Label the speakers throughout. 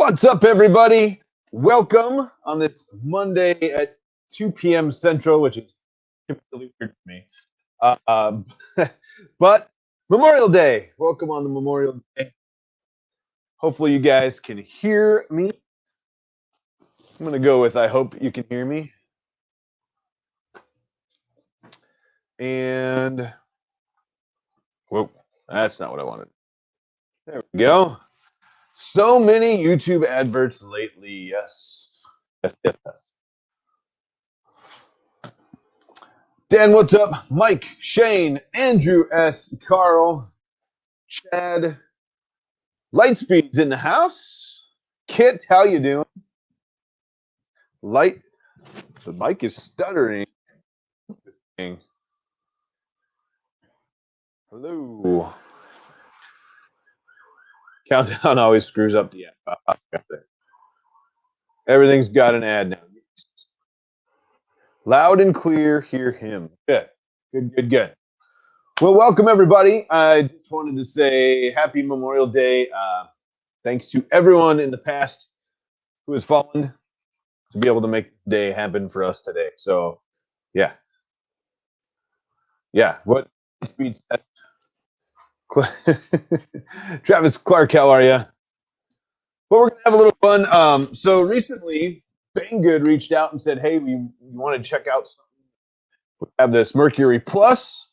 Speaker 1: What's up, everybody? Welcome on this Monday at 2 p.m. Central, which is typically weird to me. But Memorial Day. Welcome on the Memorial Day. Hopefully, you guys can hear me. I'm going to go with I hope you can hear me. And, whoa, that's not what I wanted. There we go. So many YouTube adverts lately. Yes. Yes. Dan, what's up? Mike, Shane, Andrew S., Carl, Chad, Lightspeed's in the house. Kit, how you doing? The mic is stuttering. Hello. Countdown always screws up the app. Everything's got an ad now. Loud and clear, hear him. Good. Well, welcome everybody. I just wanted to say happy Memorial Day. Thanks to everyone in the past who has fallen to be able to make the day happen for us today. So, yeah. What speed? Travis Clark, how are you? Well, we're gonna have a little fun. So recently, Banggood reached out and said, "Hey, we want to check out something. We have this Mercury Plus."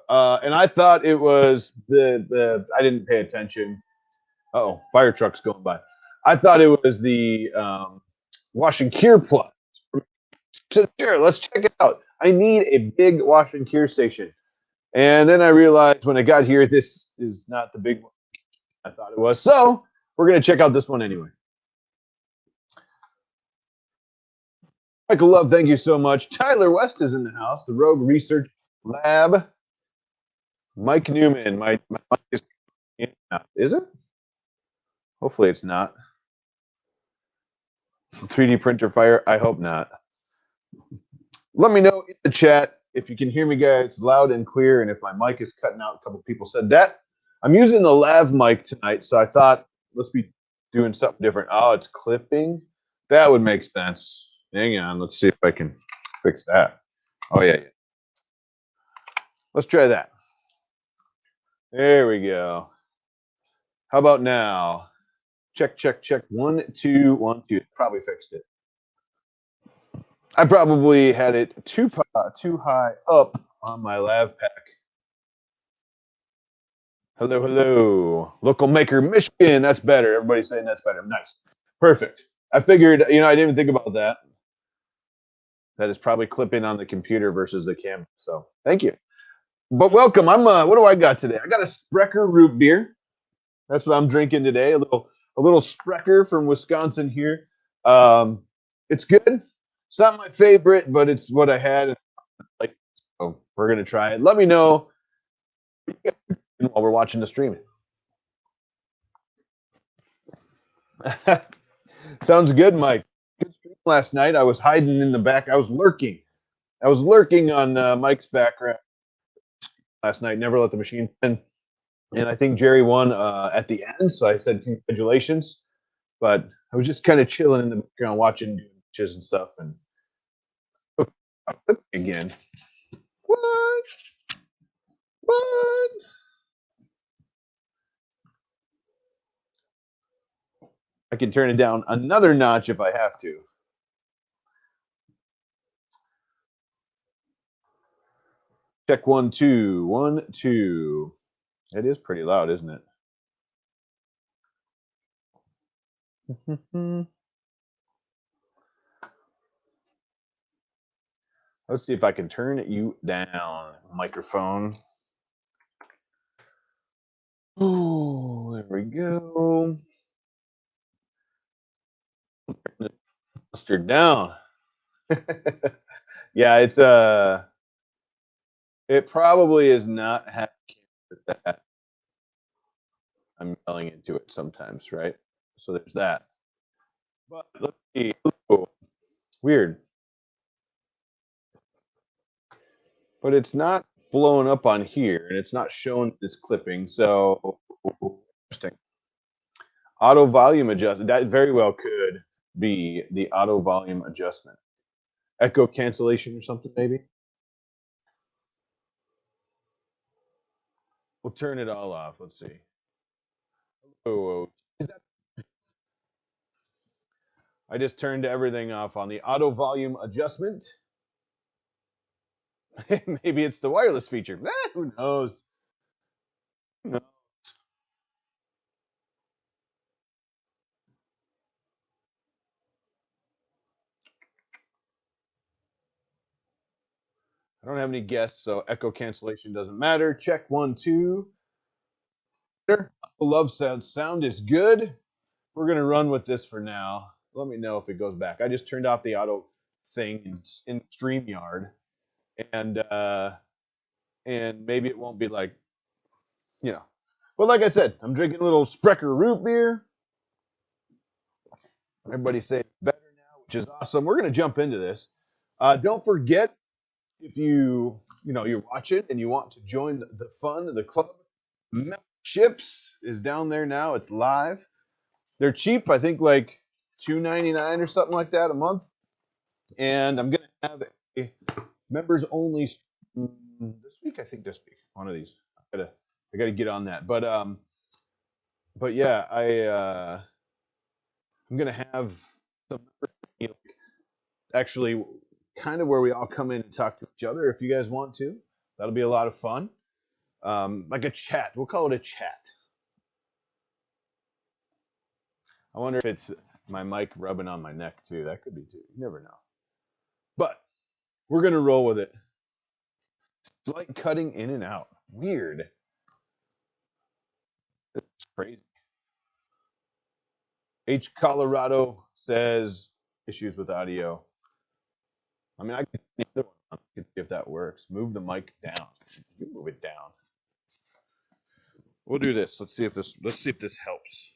Speaker 1: And I thought it was the I didn't pay attention. Oh, fire truck's going by. I thought it was the Wash and Cure Plus. So sure, let's check it out. I need a big wash and cure station. And then I realized when I got here, this is not the big one I thought it was. So we're going to check out this one anyway. Michael Love, thank you so much. Tyler West is in the house, the Rogue Research Lab. Mike Newman, my mic is it? Hopefully it's not. 3D printer fire, I hope not. Let me know in the chat if you can hear me, guys, loud and clear, and if my mic is cutting out. A couple people said that. I'm using the lav mic tonight, so I thought let's be doing something different. Oh, it's clipping. That would make sense. Hang on, let's see if I can fix that. Oh yeah. Let's try that. There we go. How about now? Check. 1, 2, 1, 2. Probably fixed it. I probably had it too high up on my lav pack. Hello. Local maker, Michigan. That's better. Everybody's saying that's better. Nice. Perfect. I figured, I didn't even think about that. That is probably clipping on the computer versus the camera. So thank you. But welcome. What do I got today? I got a Sprecher root beer. That's what I'm drinking today. A little Sprecher from Wisconsin here. It's good. It's not my favorite, but it's what I had. So we're gonna try it. Let me know while we're watching the stream. Sounds good, Mike. Good stream last night. I was hiding in the back. I was lurking on Mike's background last night. Never let the machine in. And I think Jerry won at the end, so I said congratulations. But I was just kind of chilling in the background, watching matches and stuff. And again, what? I can turn it down another notch if I have to. Check 1, 2, 1, 2. It is pretty loud, isn't it? Let's see if I can turn you down, microphone. Oh, there we go. Mustard down. Yeah, it probably is not happy with that. I'm yelling into it sometimes, right? So there's that. But let's see. Oh, weird. But it's not blowing up on here, and it's not showing this clipping. So interesting. Auto volume adjustment. That very well could be the auto volume adjustment. Echo cancellation or something, maybe. We'll turn it all off. Let's see. Oh, I just turned everything off on the auto volume adjustment. Maybe it's the wireless feature. Who knows? Who knows? I don't have any guests, so echo cancellation doesn't matter. Check 1, 2. Love sound. Sound is good. We're gonna run with this for now. Let me know if it goes back. I just turned off the auto thing in StreamYard, and maybe it won't be like, you know. But like I said, I'm drinking a little Sprecher root beer. Everybody's saying it's better now, which is awesome. We're gonna jump into this. Don't forget, if you're watching and you want to join the fun, the club, memberships is down there now. It's live. They're cheap. I think like $2.99 or something like that a month. And I'm gonna have a members only this week. I think this week, one of these. I gotta get on that. But yeah, I'm gonna have some, actually kind of where we all come in and talk to each other. If you guys want to, that'll be a lot of fun. Like a chat. We'll call it a chat. I wonder if it's my mic rubbing on my neck too. That could be too. You never know. But we're gonna roll with it. Slight cutting in and out. Weird. It's crazy. H Colorado says issues with audio. I mean, I could see if that works. Move the mic down. You move it down. We'll do this. Let's see if this helps.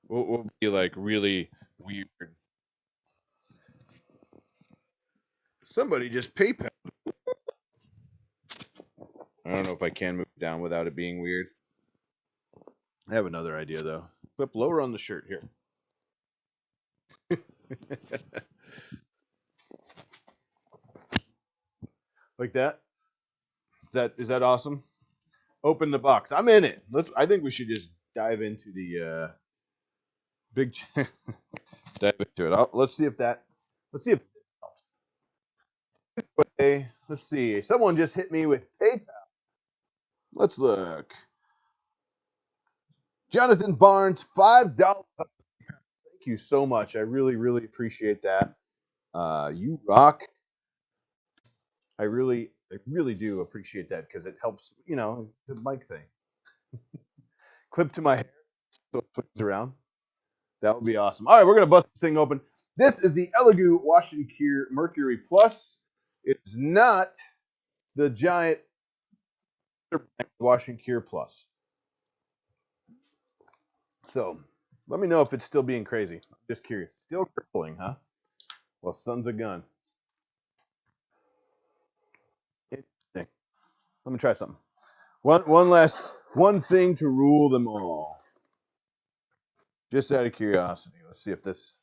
Speaker 1: We'll be like really weird. Somebody just PayPal. I don't know if I can move it down without it being weird. I have another idea though. Flip lower on the shirt here. Like that. Is that awesome? Open the box. I'm in it. I think we should just dive into the big dive into it. Let's see if it helps. Let's see. Someone just hit me with PayPal. Let's look. Jonathan Barnes, $5. Thank you so much. I really, really appreciate that. You rock. I really do appreciate that because it helps, the mic thing. Clip to my hair so it swings around. That would be awesome. All right, we're going to bust this thing open. This is the Elegoo Wash and Cure Mercury Plus. It's not the giant Wash and Cure Plus. So let me know if it's still being crazy. I'm just curious. Still crippling, huh? Well, son's a gun. Interesting. Let me try something. One thing to rule them all. Just out of curiosity. Let's see if this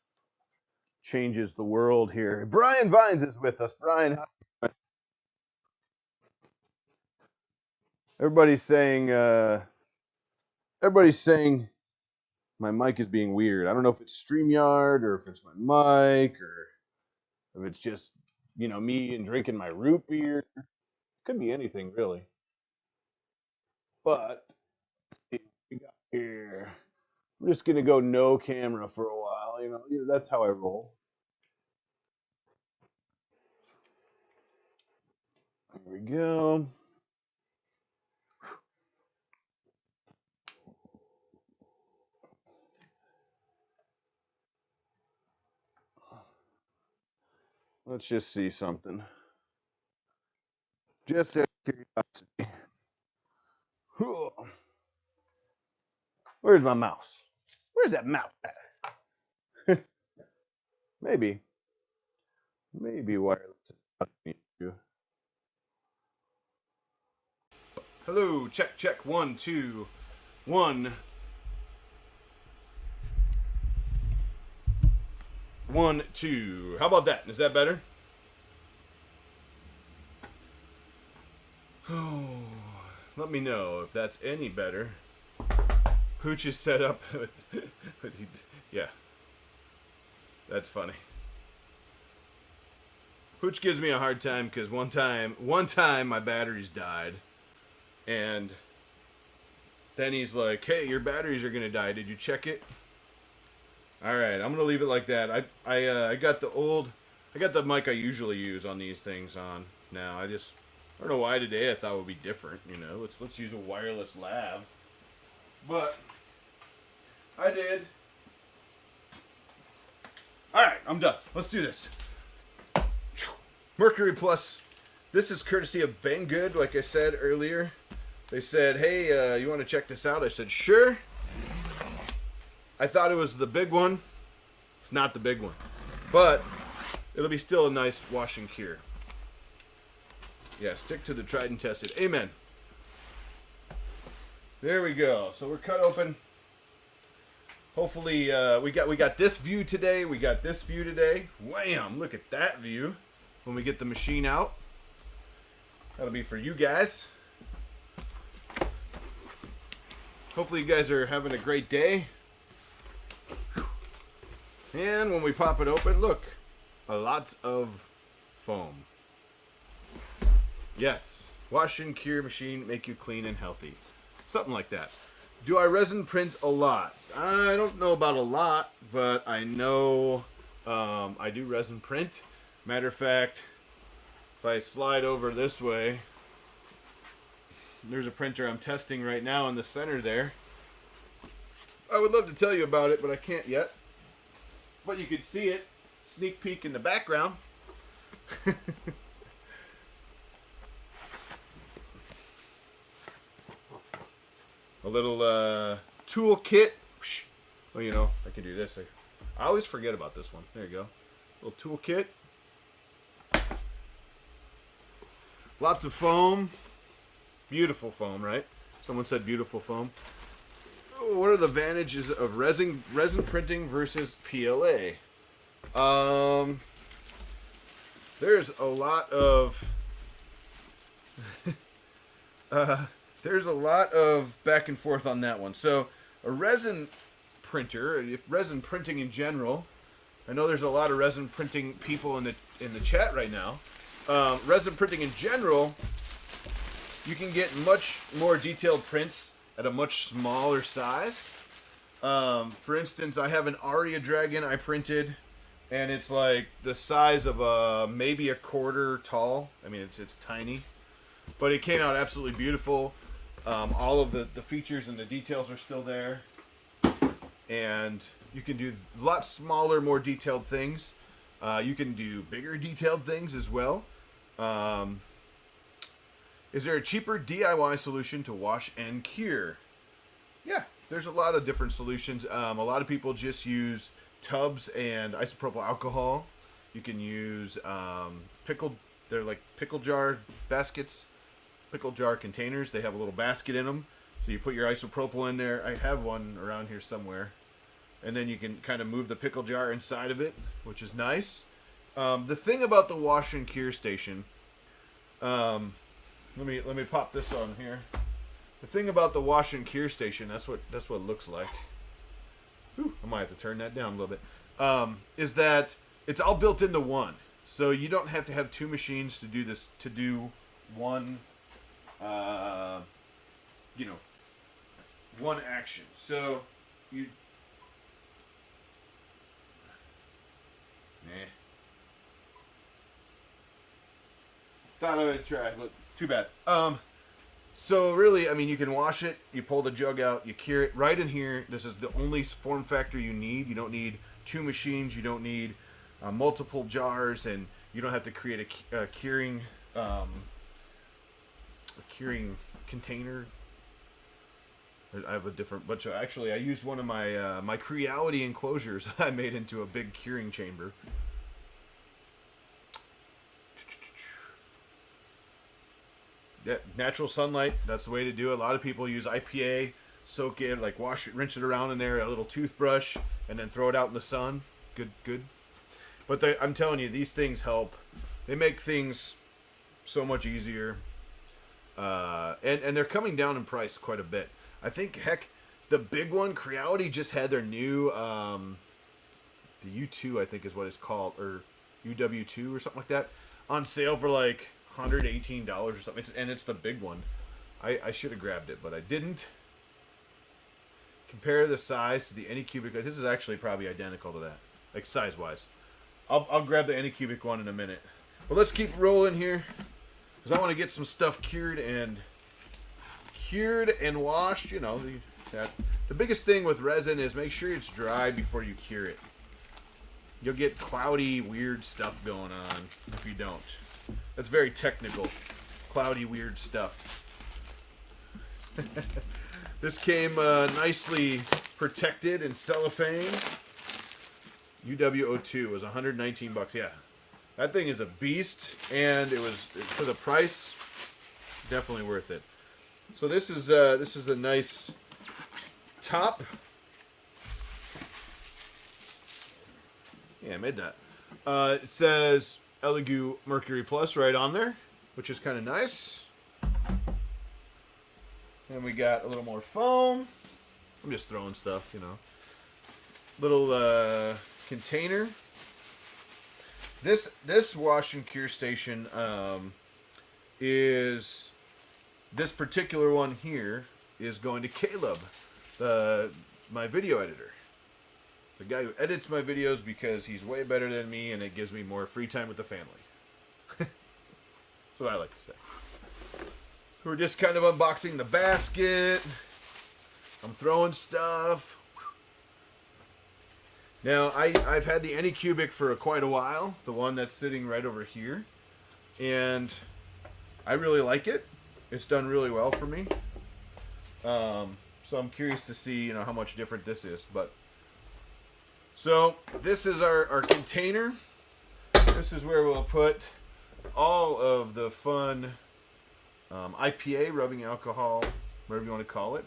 Speaker 1: changes the world here. Brian Vines is with us. Brian, everybody's saying my mic is being weird. I don't know if it's StreamYard or if it's my mic or if it's just, me and drinking my root beer. Could be anything really. But let's see what we got here. I'm just gonna go no camera for a while. That's how I roll. Here we go. Let's just see something. Just out of curiosity. Where's my mouse? Where's that mouse at? Maybe wireless. Hello, check, 1, 2, 1. 1, 2. How about that? Is that better? Oh, let me know if that's any better. Pooch is set up. Yeah, that's funny. Pooch gives me a hard time because one time my batteries died, and then he's like, "Hey, your batteries are gonna die. Did you check it?" All right, I'm gonna leave it like that. I got the mic I usually use on these things on now. I don't know why today I thought it would be different. You know, let's use a wireless lav, but I did. All right, I'm done. Let's do this. Mercury Plus. This is courtesy of Banggood. Like I said earlier, they said, "Hey, you want to check this out?" I said, "Sure." I thought it was the big one. It's not the big one, but it'll be still a nice wash and cure. Yeah, stick to the tried and tested. Amen. There we go. So we're cut open. Hopefully, we got this view today. We got this view today. Wham! Look at that view. When we get the machine out, that'll be for you guys. Hopefully, you guys are having a great day. And when we pop it open, look, a lot of foam. Yes, wash and cure machine, make you clean and healthy. Something like that. Do I resin print a lot? I don't know about a lot, but I know I do resin print. Matter of fact, if I slide over this way, there's a printer I'm testing right now in the center there. I would love to tell you about it, but I can't yet. But you can see it, sneak peek in the background. A little tool kit. Well, you know, I can do this. I always forget about this one. There you go. Little tool kit. Lots of foam. Beautiful foam, right? Someone said beautiful foam. Oh, what are the advantages of resin printing versus PLA? There's a lot of there's a lot of back and forth on that one. So a resin printer, if resin printing in general, I know there's a lot of resin printing people in the chat right now. Resin printing in general, you can get much more detailed prints at a much smaller size. For instance, I have an Aria Dragon I printed, and it's like the size of maybe a quarter tall. I mean, it's tiny, but it came out absolutely beautiful. All of the features and the details are still there, and you can do a lot smaller, more detailed things. You can do bigger detailed things as well. Is there a cheaper DIY solution to wash and cure? Yeah, there's a lot of different solutions. A lot of people just use tubs and isopropyl alcohol. You can use they're like pickle jar baskets, pickle jar containers. They have a little basket in them. So you put your isopropyl in there. I have one around here somewhere. And then you can kind of move the pickle jar inside of it, which is nice. The thing about the wash and cure station, let me pop this on here. The thing about the wash and cure station, that's what it looks like. Whew, I might have to turn that down a little bit. Is that it's all built into one, so you don't have to have two machines to do this. To do one, one action. So you. Thought I would try, but too bad. So really, I mean, you can wash it, you pull the jug out, you cure it right in here. This is the only form factor you need. You don't need two machines. You don't need multiple jars, and you don't have to create a curing container. I have a different bunch of. Actually, I used one of my my Creality enclosures I made into a big curing chamber. Yeah, natural sunlight, that's the way to do it. A lot of people use IPA, soak it, like wash it, rinse it around in there, a little toothbrush, and then throw it out in the sun. Good. But I'm telling you, these things help. They make things so much easier. And they're coming down in price quite a bit. I think, heck, the big one, Creality, just had their new, the U2, I think is what it's called, or UW2 or something like that, on sale for like $118 or something. And it's the big one. I should have grabbed it, but I didn't. Compare the size to the Anycubic. This is actually probably identical to that, like size-wise. I'll grab the Anycubic one in a minute. But let's keep rolling here, because I want to get some stuff cured and washed. You know, the biggest thing with resin is make sure it's dry before you cure it. You'll get cloudy, weird stuff going on if you don't. That's very technical. Cloudy, weird stuff. This came nicely protected in cellophane. UW02 was 119 bucks. Yeah, that thing is a beast, and it was, for the price, definitely worth it. So this is a nice top. Yeah, I made that. It says Elegoo Mercury Plus right on there, which is kind of nice. Then we got a little more foam. I'm just throwing stuff, you know. Little container. This wash and cure station is, this particular one here is going to Caleb, my video editor. The guy who edits my videos, because he's way better than me and it gives me more free time with the family. That's what I like to say. So we're just kind of unboxing the basket. I'm throwing stuff. Now, I've had the Anycubic for quite a while, the one that's sitting right over here, and I really like it. It's done really well for me. So I'm curious to see, you know, how much different this is. But so this is our container. This is where we'll put all of the fun IPA, rubbing alcohol, whatever you want to call it.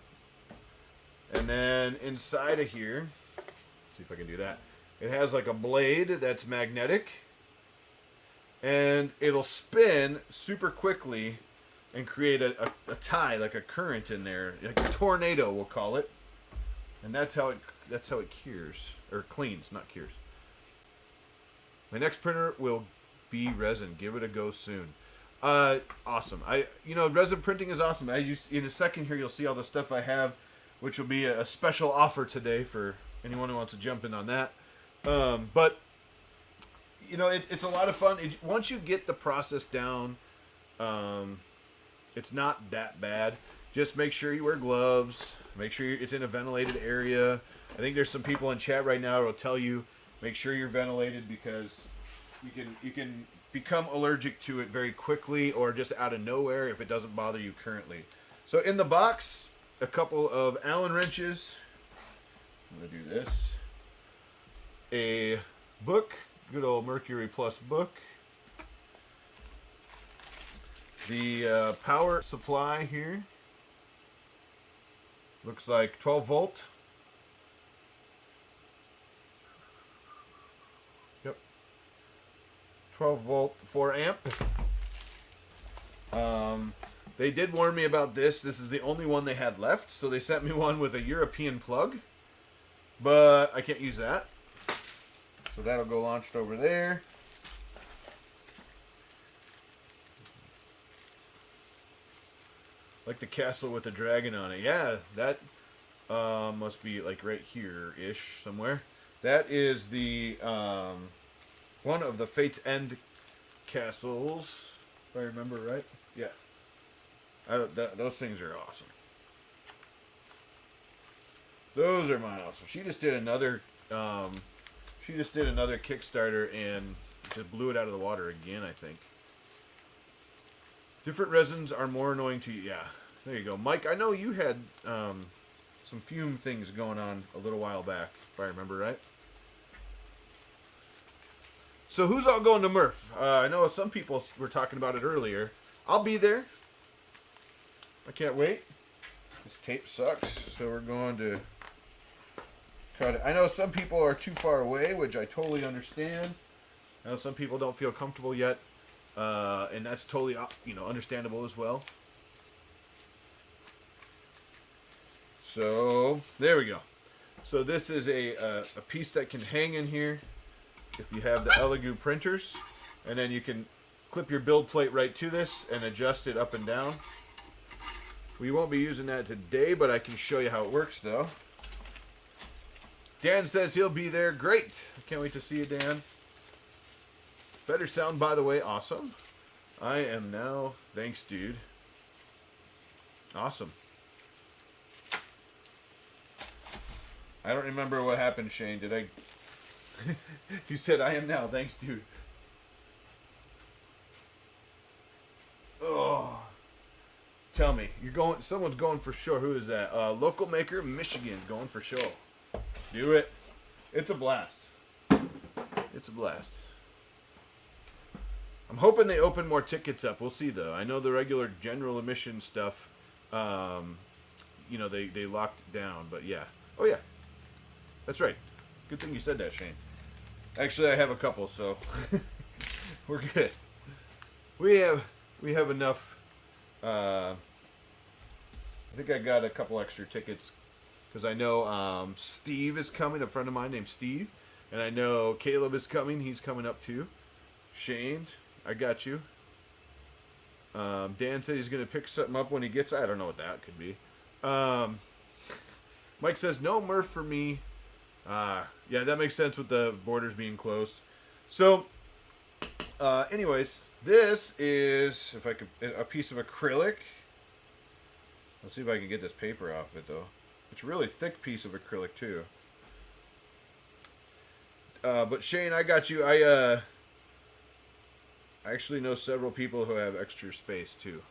Speaker 1: And then inside of here, see if I can do that. It has like a blade that's magnetic, and it'll spin super quickly and create a tie, like a current in there, like a tornado, we'll call it. And that's how it cures, or cleans, not cures. My next printer will be resin. Give it a go soon. Awesome. Resin printing is awesome. In a second here, you'll see all the stuff I have, which will be a special offer today for anyone who wants to jump in on that. But you know, it's a lot of fun. Once you get the process down, it's not that bad. Just make sure you wear gloves. Make sure it's in a ventilated area. I think there's some people in chat right now who will tell you, make sure you're ventilated, because you can become allergic to it very quickly, or just out of nowhere if it doesn't bother you currently. So in the box, a couple of Allen wrenches. I'm going to do this. A book, good old Mercury Plus book. The power supply here. Looks like 12 volt. Yep. 12 volt, 4 amp. They did warn me about this. This is the only one they had left, so they sent me one with a European plug. But I can't use that. So that'll go launched over there. Like the castle with the dragon on it. Yeah, that must be like right here-ish somewhere. That is the one of the Fate's End castles, if I remember right. Yeah. Those things are awesome. Those are mine awesome. She just did another Kickstarter and just blew it out of the water again, I think. Different resins are more annoying to you. Yeah, there you go. Mike, I know you had some fume things going on a little while back, if I remember right. So who's all going to Murph? I know some people were talking about it earlier. I'll be there. I can't wait. This tape sucks, so we're going to cut it. I know some people are too far away, which I totally understand. Now, some people don't feel comfortable yet, and that's totally, understandable as well. So there we go. So this is a piece that can hang in here if you have the Elegoo printers, and then you can clip your build plate right to this and adjust it up and down. We won't be using that today, but I can show you how it works though. Dan says he'll be there. Great. I can't wait to see you, Dan. Better sound, by the way. Awesome. I am now. Thanks, dude. Awesome. I don't remember what happened, Shane. Did I? You said I am now. Thanks, dude. Oh. Tell me. You're going. Someone's going for sure. Who is that? Local maker, Michigan, going for sure. Do it. It's a blast. It's a blast. I'm hoping they open more tickets up. We'll see, though. I know the regular general admission stuff, they locked it down. But, yeah. Oh, yeah. That's right. Good thing you said that, Shane. Actually, I have a couple, so we're good. We have enough. I think I got a couple extra tickets because I know Steve is coming, a friend of mine named Steve. And I know Caleb is coming. He's coming up, too. Shane, I got you. Dan said he's going to pick something up when he gets. I don't know what that could be. Mike says, no Murph for me. Yeah, that makes sense with the borders being closed. So, anyways, this is, if I could, a piece of acrylic. Let's see if I can get this paper off it, though. It's a really thick piece of acrylic, too. But Shane, I got you. I actually know several people who have extra space, too.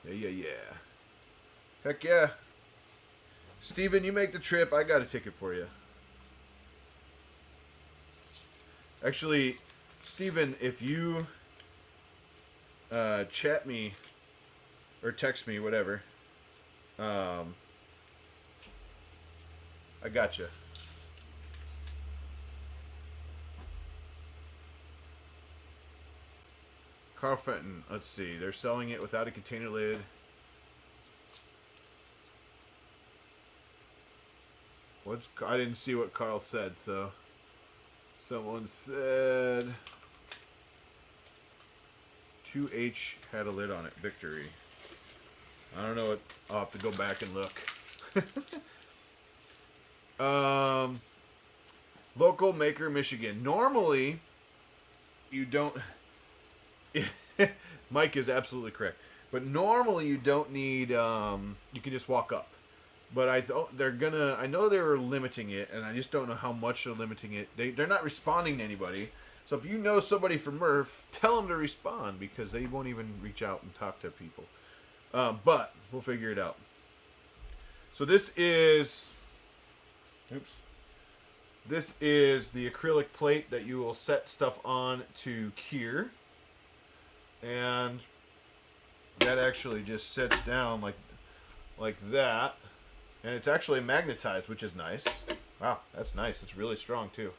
Speaker 1: Yeah. Heck yeah. Steven, you make the trip. I got a ticket for you. Actually, Steven, if you chat me or text me, whatever, I got you. Carl Fenton, let's see. They're selling it without a container lid. I didn't see what Carl said, so someone said 2H had a lid on it. Victory. I don't know what. I'll have to go back and look. Local maker, Michigan. Normally, you don't. Mike is absolutely correct. But normally you don't need. You can just walk up. But I know they were limiting it, and I just don't know how much they're limiting it. They're not responding to anybody. So if you know somebody from Murph, tell them to respond because they won't even reach out and talk to people. But we'll figure it out. So this is the acrylic plate that you will set stuff on to cure. And that actually just sits down like that. And it's actually magnetized, which is nice. Wow, that's nice. It's really strong, too.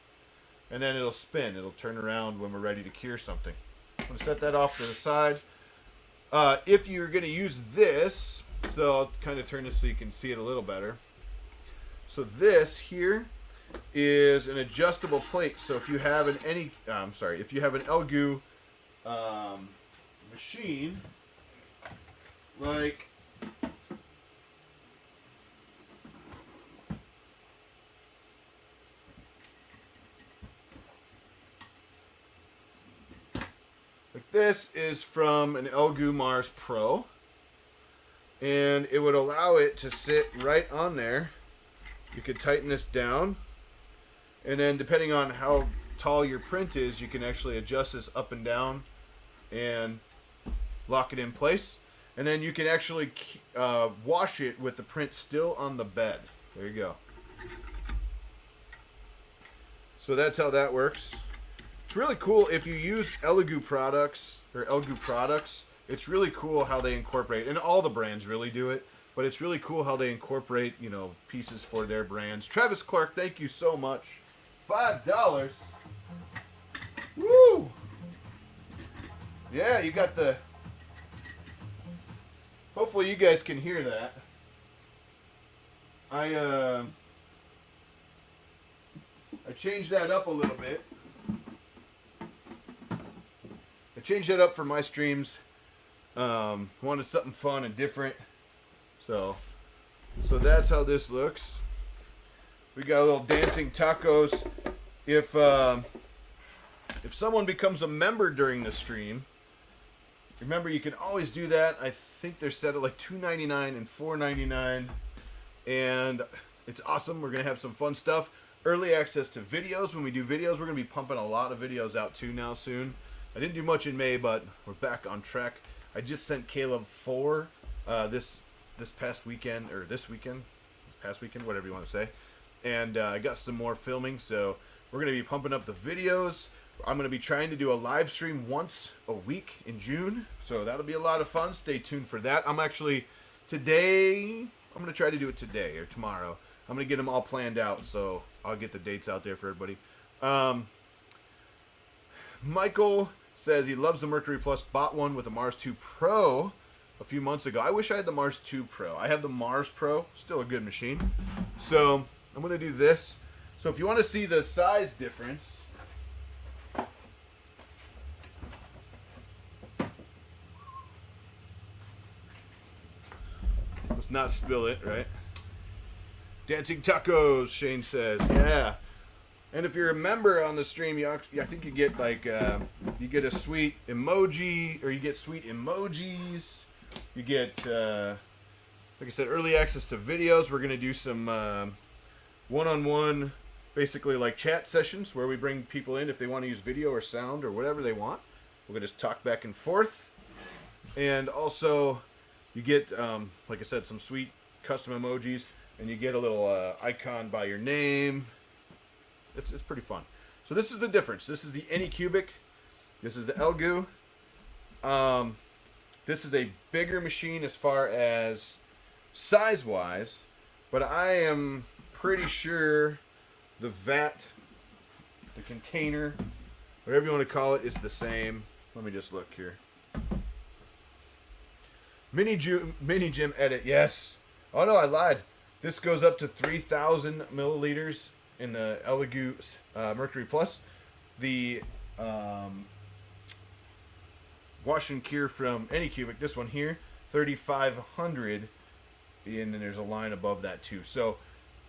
Speaker 1: And then it'll spin. It'll turn around when we're ready to cure something. I'm going to set that off to the side. If you're going to use this, so I'll kind of turn this so you can see it a little better. So this here is an adjustable plate. So if you have if you have an Elegoo machine, like this is from an Elegoo Mars Pro, and it would allow it to sit right on there. You could tighten this down, and then depending on how tall your print is, you can actually adjust this up and down and lock it in place. And then you can actually wash it with the print still on the bed. There you go. So that's how that works. It's really cool if you use Elegoo products. It's really cool how they incorporate, and all the brands really do it, but it's really cool how they incorporate, pieces for their brands. Travis Clark, thank you so much. $5. Yeah, you got the... Hopefully you guys can hear that. I changed that up a little bit. I changed that up for my streams. Wanted something fun and different. So that's how this looks. We got a little dancing tacos. If someone becomes a member during the stream, remember you can always do that. I think they're set at like $2.99 and $4.99, and it's awesome. We're gonna have some fun stuff. Early access to videos. When we do videos, we're gonna be pumping a lot of videos out too now soon. I didn't do much in May, but we're back on track. I just sent Caleb 4 this past weekend, this past weekend, whatever you want to say. And I got some more filming, so we're going to be pumping up the videos. I'm going to be trying to do a live stream once a week in June, so that'll be a lot of fun. Stay tuned for that. I'm going to try to do it today or tomorrow. I'm going to get them all planned out, so I'll get the dates out there for everybody. Michael says he loves the Mercury Plus, bought one with the Mars 2 Pro a few months ago. I wish I had the Mars 2 Pro. I have the Mars Pro, still a good machine. So I'm going to do this. So if you want to see the size difference, let's not spill it, right? Dancing tacos, Shane says. Yeah. And if you're a member on the stream, I think you get like you get a sweet emoji, or you get sweet emojis. You get, like I said, early access to videos. We're gonna do some one-on-one, basically like chat sessions where we bring people in if they want to use video or sound or whatever they want. We're gonna just talk back and forth, and also you get, like I said, some sweet custom emojis, and you get a little icon by your name. It's pretty fun. So this is the difference. This is the Anycubic. This is the Elegoo. This is a bigger machine as far as size-wise, but I am pretty sure the vat, the container, whatever you want to call it, is the same. Let me just look here. Mini Gym Edit, yes. Oh no, I lied. This goes up to 3,000 milliliters in the Elegoo Mercury Plus. The Wash and Cure from Anycubic, this one here, 3,500, and then there's a line above that too. So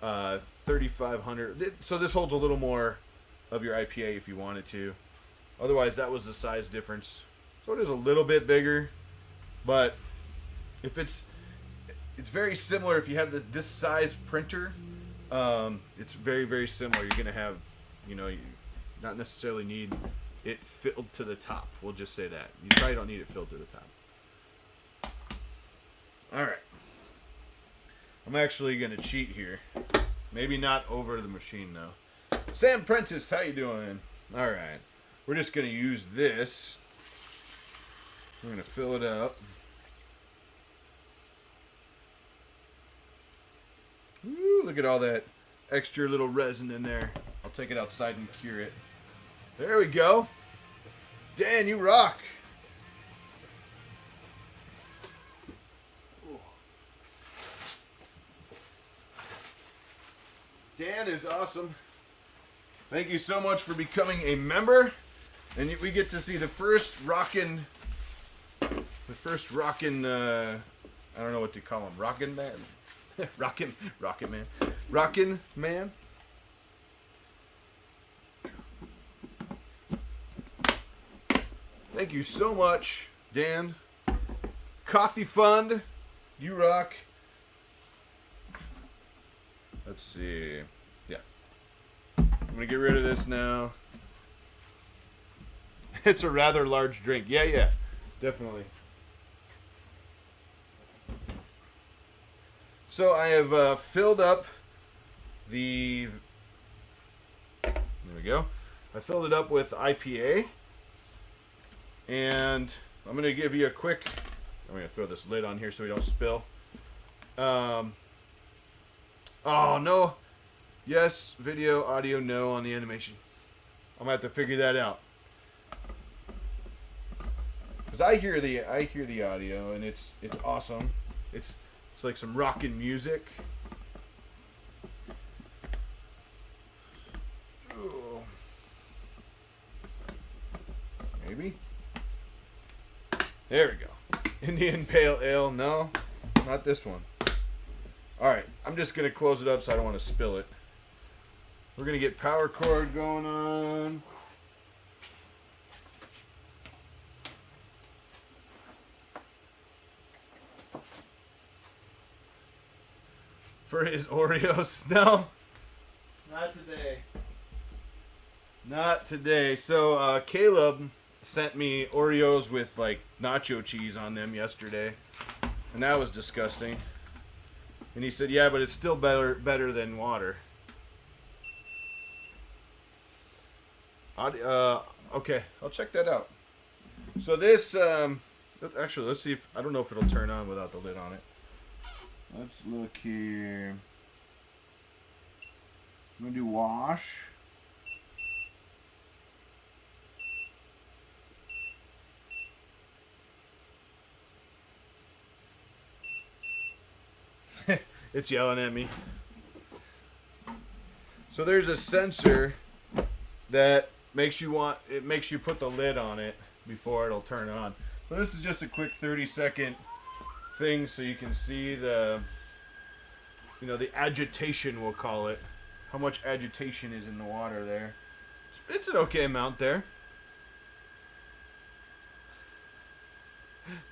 Speaker 1: 3,500. So this holds a little more of your IPA if you wanted to. Otherwise, that was the size difference. So it is a little bit bigger, but if it's very similar. If you have this size printer, it's very, very similar. You're gonna have, you not necessarily need it filled to the top. We'll just say that. You probably don't need it filled to the top. All right. I'm actually gonna cheat here. Maybe not over the machine though. Sam Prentice, how you doing? All right. We're just gonna use this. We're gonna fill it up. Ooh, look at all that extra little resin in there. I'll take it outside and cure it. There we go. Dan, you rock. Ooh. Dan is awesome. Thank you so much for becoming a member. And we get to see the first rockin', I don't know what to call him, rockin' man. Rockin' man. Rockin' man. Thank you so much, Dan. Coffee Fund, you rock. Let's see. Yeah. I'm going to get rid of this now. It's a rather large drink. Yeah. Definitely. So I have filled up the... There we go. I filled it up with IPA. And I'm going to give you a quick... I'm going to throw this lid on here so we don't spill. Oh, no. Yes, video, audio, no on the animation. I'm going to have to figure that out. because I hear the audio, and it's awesome. It's like some rockin' music. Ooh. Maybe. There we go. Indian Pale Ale. No, not this one. All right, I'm just gonna close it up so I don't want to spill it. We're gonna get power cord going on. For his Oreos. No, not today. Not today. So Caleb sent me Oreos with like nacho cheese on them yesterday, and that was disgusting. And he said, "Yeah, but it's still better than water." Okay, I'll check that out. So this, actually, let's see if I don't know if it'll turn on without the lid on it. Let's look here. I'm gonna do wash. It's yelling at me. So there's a sensor that makes you put the lid on it before it'll turn on. So this is just a quick 30-second thing so you can see the agitation, we'll call it. How much agitation is in the water there. It's an okay amount there.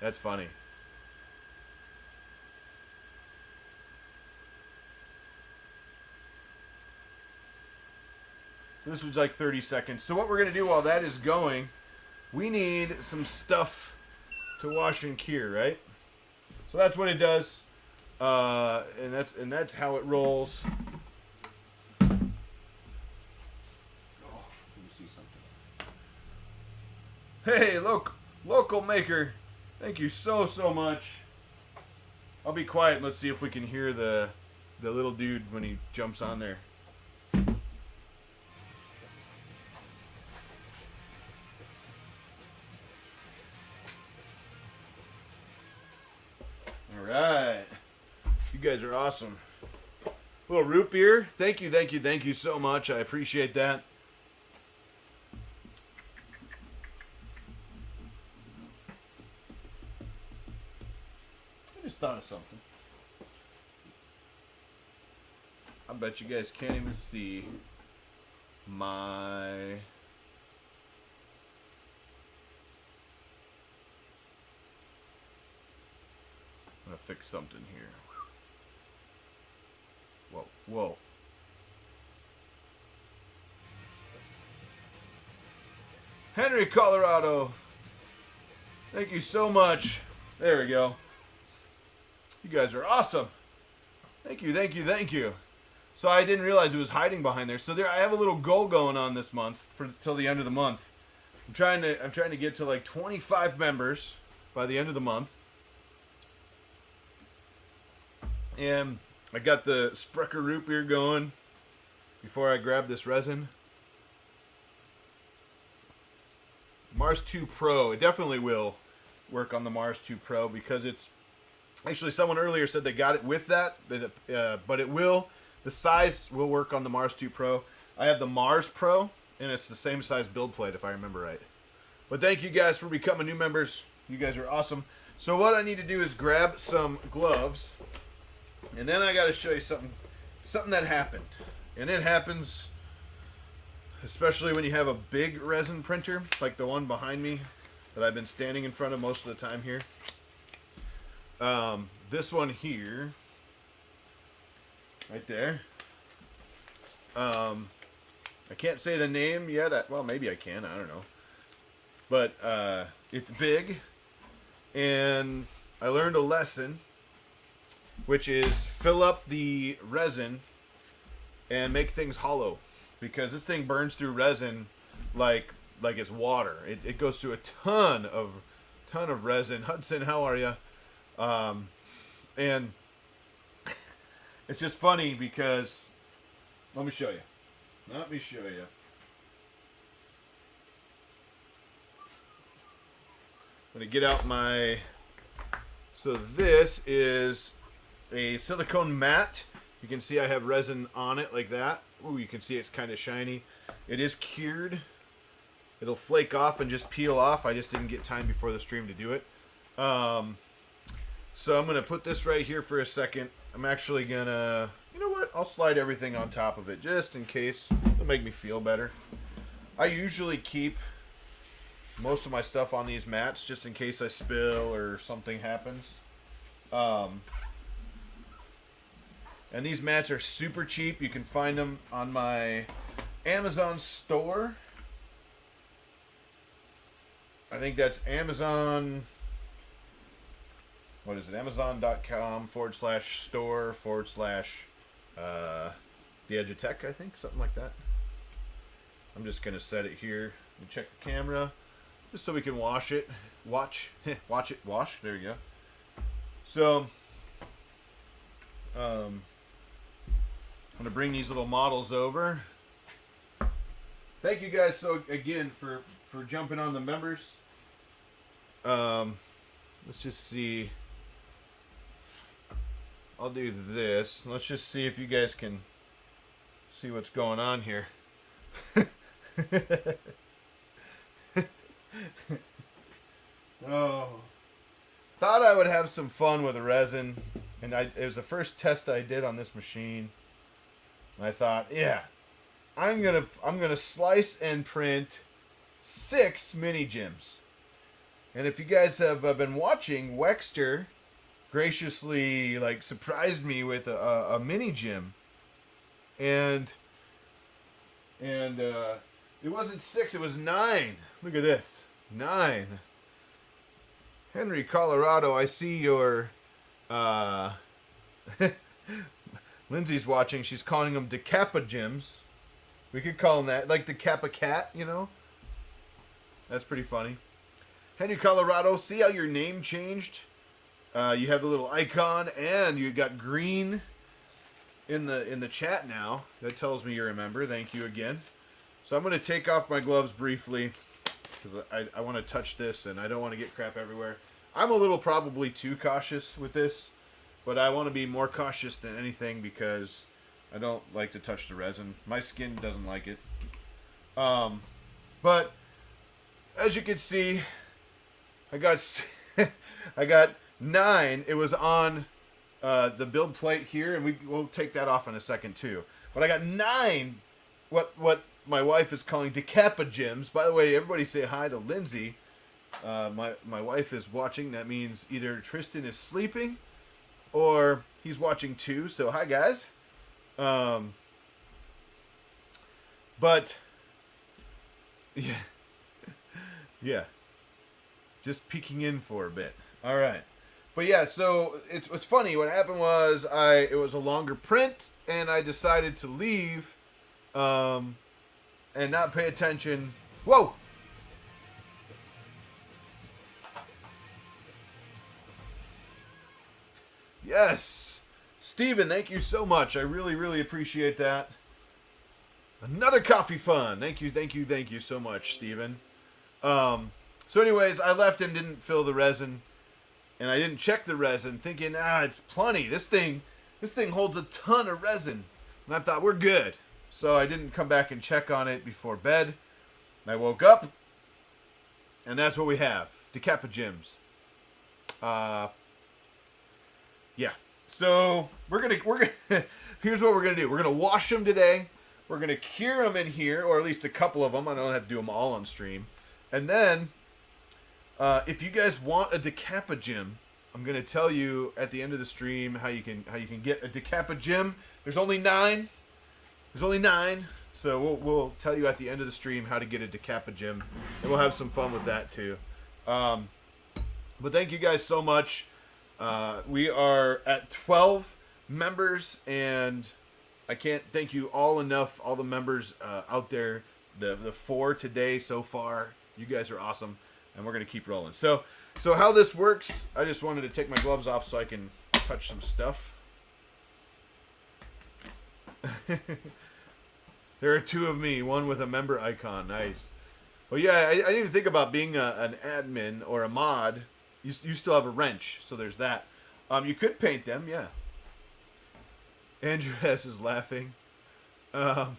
Speaker 1: That's funny. So this was like 30 seconds. So what we're going to do while that is going, we need some stuff to wash and cure, right? So that's what it does. And that's how it rolls. Oh, let me see something. Hey, local maker. Thank you so much. I'll be quiet and let's see if we can hear the little dude when he jumps on there. Alright. You guys are awesome. Little root beer. Thank you so much. I appreciate that. I just thought of something. I bet you guys can't even see my... I'm gonna fix something here. Whoa. Henry, Colorado. Thank you so much. There we go. You guys are awesome. Thank you. So I didn't realize it was hiding behind there. So there, I have a little goal going on this month till the end of the month. I'm trying to get to like 25 members by the end of the month. And I got the Sprecher root beer going before I grab this resin. Mars 2 Pro. It definitely will work on the Mars 2 Pro because it's... Actually, someone earlier said they got it with that, but it will. The size will work on the Mars 2 Pro. I have the Mars Pro, and it's the same size build plate if I remember right. But thank you guys for becoming new members. You guys are awesome. So what I need to do is grab some gloves. And then I got to show you something that happened. And it happens especially when you have a big resin printer, like the one behind me that I've been standing in front of most of the time here. This one here, right there. I can't say the name yet. Well, maybe I can. I don't know. But it's big. And I learned a lesson, which is fill up the resin and make things hollow, because this thing burns through resin like it's water. It goes through a ton of resin. Hudson, how are you? And it's just funny because let me show you. going to get out my... So this is a silicone mat. You can see I have resin on it like that. Ooh, you can see it's kind of shiny. It is cured. It'll flake off and just peel off. I just didn't get time before the stream to do it. So I'm going to put this right here for a second. I'm actually going to, you know what? I'll slide everything on top of it just in case. It'll make me feel better. I usually keep most of my stuff on these mats just in case I spill or something happens. And these mats are super cheap. You can find them on my Amazon store. I think that's Amazon... What is it? Amazon.com/store/The Edge of Tech, I think. Something like that. I'm just going to set it here and check the camera. Just so we can wash it. Wash. There you go. So, I'm going to bring these little models over. Thank you guys so again for jumping on the members. Let's just see. I'll do this. Let's just see if you guys can see what's going on here. Oh, thought I would have some fun with the resin, and it was the first test I did on this machine. And I thought, yeah, I'm gonna slice and print 6 mini gems. And if you guys have been watching, Wekster graciously surprised me with a mini gem, and it wasn't 6, it was 9. Look at this, 9. Henry, Colorado, I see your Lindsay's watching. She's calling them Decapa gems. We could call them that, like Decapa cat, you know. That's pretty funny. Henry, Colorado, see how your name changed? You have the little icon, and you got green in the chat now. That tells me you're a member. Thank you again. So I'm going to take off my gloves briefly because I want to touch this, and I don't want to get crap everywhere. I'm a little probably too cautious with this, but I want to be more cautious than anything because I don't like to touch the resin. My skin doesn't like it. But as you can see, I got 9. It was on the build plate here, and we'll take that off in a second too. But I got 9. What my wife is calling Decapa gems. By the way, everybody say hi to Lindsay. My wife is watching. That means either Tristan is sleeping or he's watching too. So hi guys. But yeah. Just peeking in for a bit. All right. But yeah, so it's funny. What happened was it was a longer print, and I decided to leave and not pay attention. Whoa! Yes! Steven, thank you so much. I really, really appreciate that. Another coffee fun. Thank you so much, Steven. So anyways, I left and didn't fill the resin. And I didn't check the resin, thinking, it's plenty. This thing holds a ton of resin. And I thought, we're good. So I didn't come back and check on it before bed. And I woke up, and that's what we have. Decapa gems. Yeah. So we're gonna here's what we're gonna do. We're gonna wash them today. We're gonna cure them in here, or at least a couple of them. I don't have to do them all on stream. And then, if you guys want a Decapa gem, I'm gonna tell you at the end of the stream how you can get a Decapa gem. There's only 9. So we'll tell you at the end of the stream how to get a Decapa gem, and we'll have some fun with that too. But thank you guys so much. We are at 12 members, and I can't thank you all enough. All the members out there, the 4 today so far. You guys are awesome, and we're gonna keep rolling. So how this works? I just wanted to take my gloves off so I can touch some stuff. There are 2 of me, one with a member icon. Nice. Well, yeah, I didn't even think about being an admin or a mod. You still have a wrench, so there's that. You could paint them, yeah. Andrew S is laughing. Um,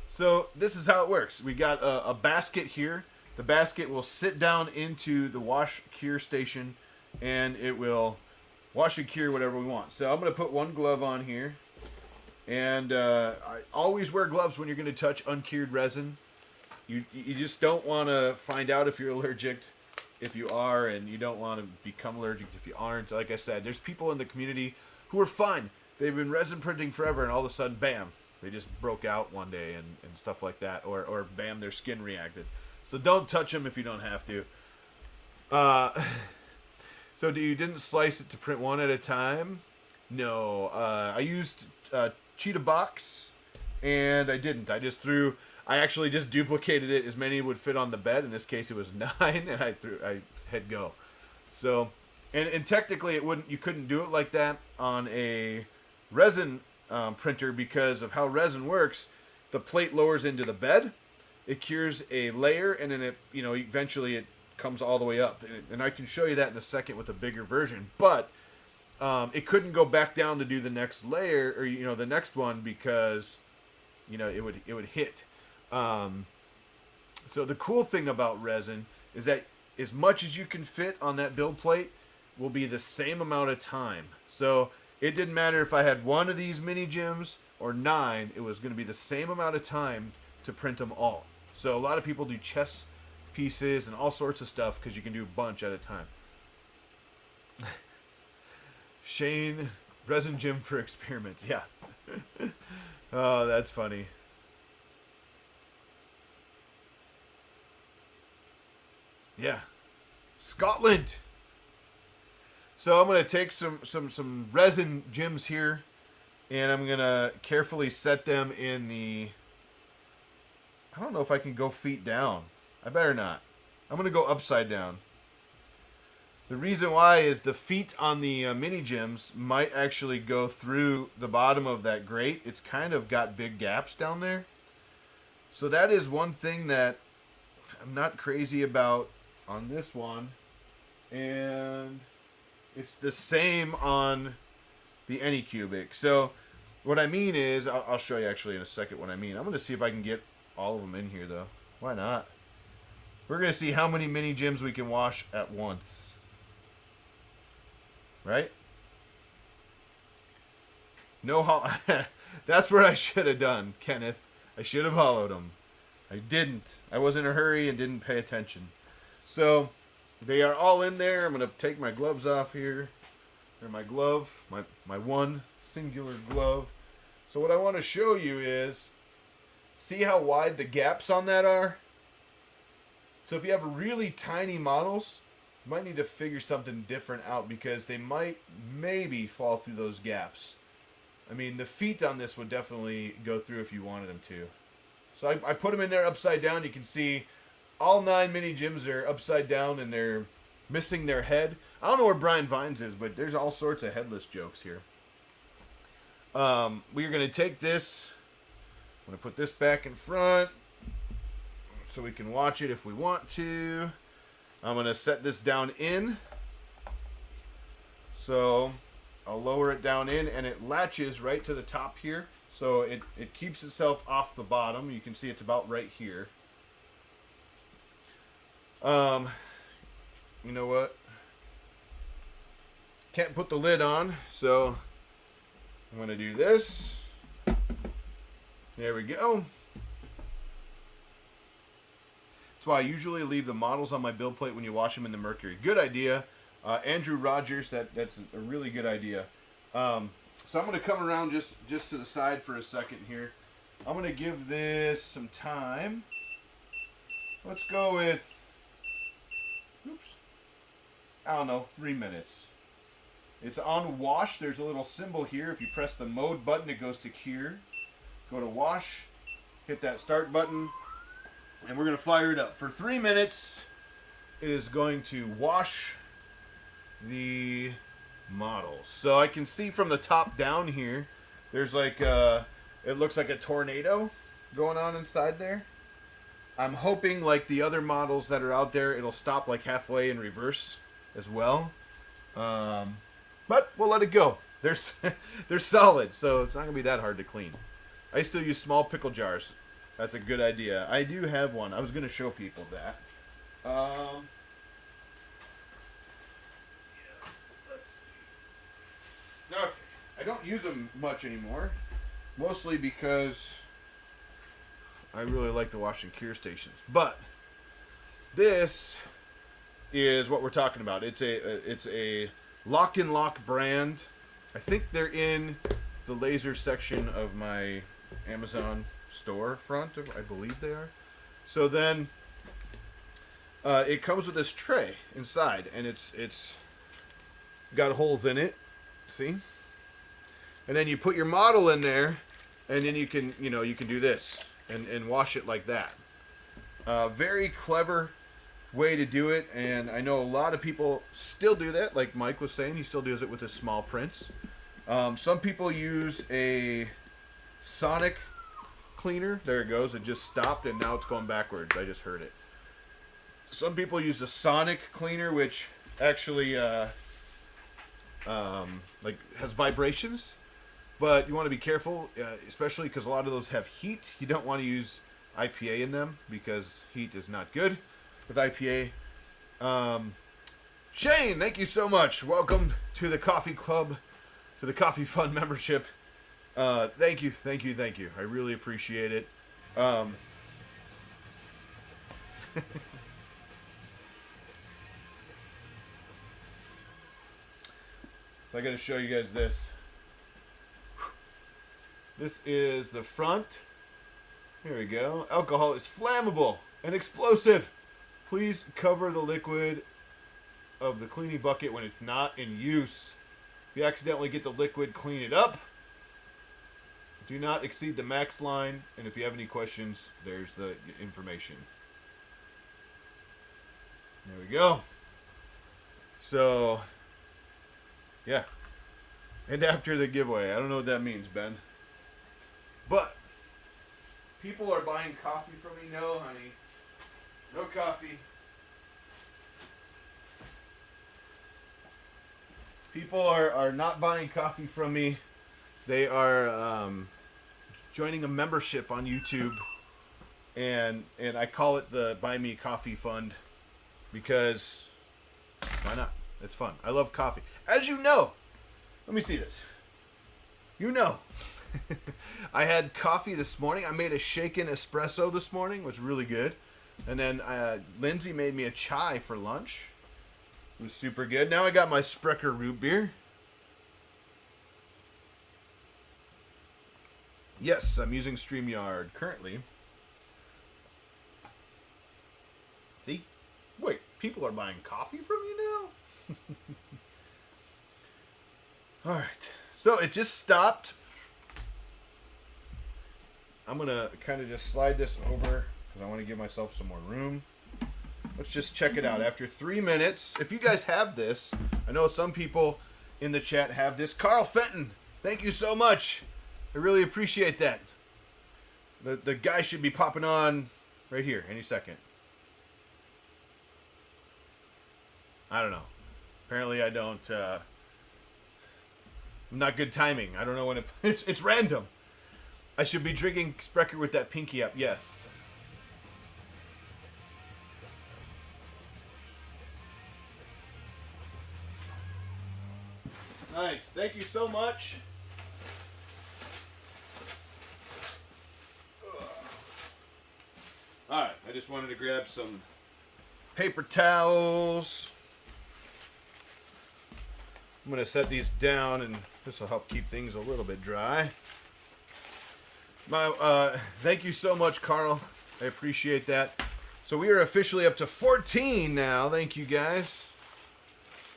Speaker 1: so this is how it works. We got a basket here. The basket will sit down into the wash cure station, and it will wash and cure whatever we want. So I'm going to put one glove on here. And I always wear gloves when you're going to touch uncured resin. You just don't want to find out if you're allergic, if you are, and you don't want to become allergic if you aren't. Like I said, there's people in the community who are fine. They've been resin printing forever, and all of a sudden, bam, they just broke out one day and stuff like that. Or bam, their skin reacted. So don't touch them if you don't have to. So you didn't slice it to print one at a time? No. I used cheetah box, and I didn't. I actually just duplicated it as many would fit on the bed. In this case, it was 9, and I hit go. So, and technically, you couldn't do it like that on a resin printer because of how resin works. The plate lowers into the bed, it cures a layer, and then eventually it comes all the way up. And I can show you that in a second with a bigger version, but it couldn't go back down to do the next layer or the next one because it would hit. So the cool thing about resin is that as much as you can fit on that build plate will be the same amount of time. So it didn't matter if I had one of these mini gems or 9, it was going to be the same amount of time to print them all. So a lot of people do chess pieces and all sorts of stuff because you can do a bunch at a time. Shane, resin gem for experiments. Yeah. Oh, that's funny. Yeah. Scotland. So I'm going to take some resin gems here, and I'm going to carefully set them in the... I don't know if I can go feet down. I better not. I'm going to go upside down. The reason why is the feet on the mini gems might actually go through the bottom of that grate. It's kind of got big gaps down there. So that is one thing that I'm not crazy about on this one. And it's the same on the Anycubic. So what I mean is, I'll show you actually in a second what I mean. I'm going to see if I can get all of them in here though. Why not? We're going to see how many mini gems we can wash at once. Right? No, that's what I should have done, Kenneth. I should have hollowed them. I didn't. I was in a hurry and didn't pay attention. So they are all in there. I'm going to take my gloves off here. They're my glove, my one singular glove. So what I want to show you is, see how wide the gaps on that are? So if you have really tiny models, you might need to figure something different out because they might maybe fall through those gaps. I mean, the feet on this would definitely go through if you wanted them to. So I put them in there upside down. You can see all 9 mini gems are upside down and they're missing their head. I don't know where Brian Vines is, but there's all sorts of headless jokes here. We're going to take this. I'm going to put this back in front so we can watch it if we want to. I'm going to set this down in. So I'll lower it down in and it latches right to the top here. So it keeps itself off the bottom. You can see it's about right here. You know what? Can't put the lid on, so I'm going to do this. There we go. That's why I usually leave the models on my build plate when you wash them in the Mercury. Good idea. Andrew Rogers, that's a really good idea. So I'm going to come around just to the side for a second here. I'm going to give this some time. Let's go with, I don't know, 3 minutes. It's on wash. There's a little symbol here. If you press the mode button, it goes to cure. Go to wash, hit that start button, and we're going to fire it up. For 3 minutes, it is going to wash the models. So I can see from the top down here, there's like it looks like a tornado going on inside there. I'm hoping, like the other models that are out there, it'll stop like halfway in reverse as well. But we'll let it go. They're solid, so it's not gonna be that hard to clean. I still use small pickle jars. That's a good idea. I do have one. I was gonna show people that. Yeah, let's see. Okay, I don't use them much anymore, mostly because I really like the wash and cure stations. But this is what we're talking about. It's a Lock and Lock brand. I think they're in the laser section of my Amazon storefront. I believe they are. So then it comes with this tray inside, and it's got holes in it. See? And then you put your model in there, and then you can do this and wash it like that. Very clever way to do it, and I know a lot of people still do that. Like Mike was saying, he still does it with his small prints. Some people use a sonic cleaner. There it goes. It just stopped, and now it's going backwards. I just heard it. Some people use a sonic cleaner, which actually like has vibrations. But you want to be careful, especially because a lot of those have heat. You don't want to use IPA in them because heat is not good with IPA. Shane, thank you so much. Welcome to the Coffee Club, to the Coffee Fund membership. Thank you. I really appreciate it. So I got to show you guys this. This is the front. Here we go. Alcohol is flammable and explosive. Please cover the liquid of the cleaning bucket when it's not in use. If you accidentally get the liquid, clean it up. Do not exceed the max line. And if you have any questions, there's the information. There we go. So, yeah. And after the giveaway. I don't know what that means, Ben. But people are buying coffee from me. No, honey. No coffee. People are not buying coffee from me. They are joining a membership on YouTube. And I call it the Buy Me Coffee Fund. Because why not? It's fun. I love coffee. As you know. Let me see this. You know. I had coffee this morning. I made a shaken espresso this morning, which was really good. And then Lindsay made me a chai for lunch. It was super good. Now I got my Sprecher root beer. Yes, I'm using StreamYard currently. See? Wait, people are buying coffee from you now? Alright, so it just stopped. I'm going to kind of just slide this over because I want to give myself some more room. Let's just check it out. After 3 minutes, if you guys have this, I know some people in the chat have this. Carl Fenton, thank you so much. I really appreciate that. The guy should be popping on right here any second. I don't know. Apparently I don't. Not good timing. I don't know when it's random. I should be drinking Sprecher with that pinky up. Yes. Nice. Thank you so much. Alright, I just wanted to grab some paper towels. I'm going to set these down, and this will help keep things a little bit dry. Thank you so much, Carl. I appreciate that. So we are officially up to 14 now. Thank you, guys.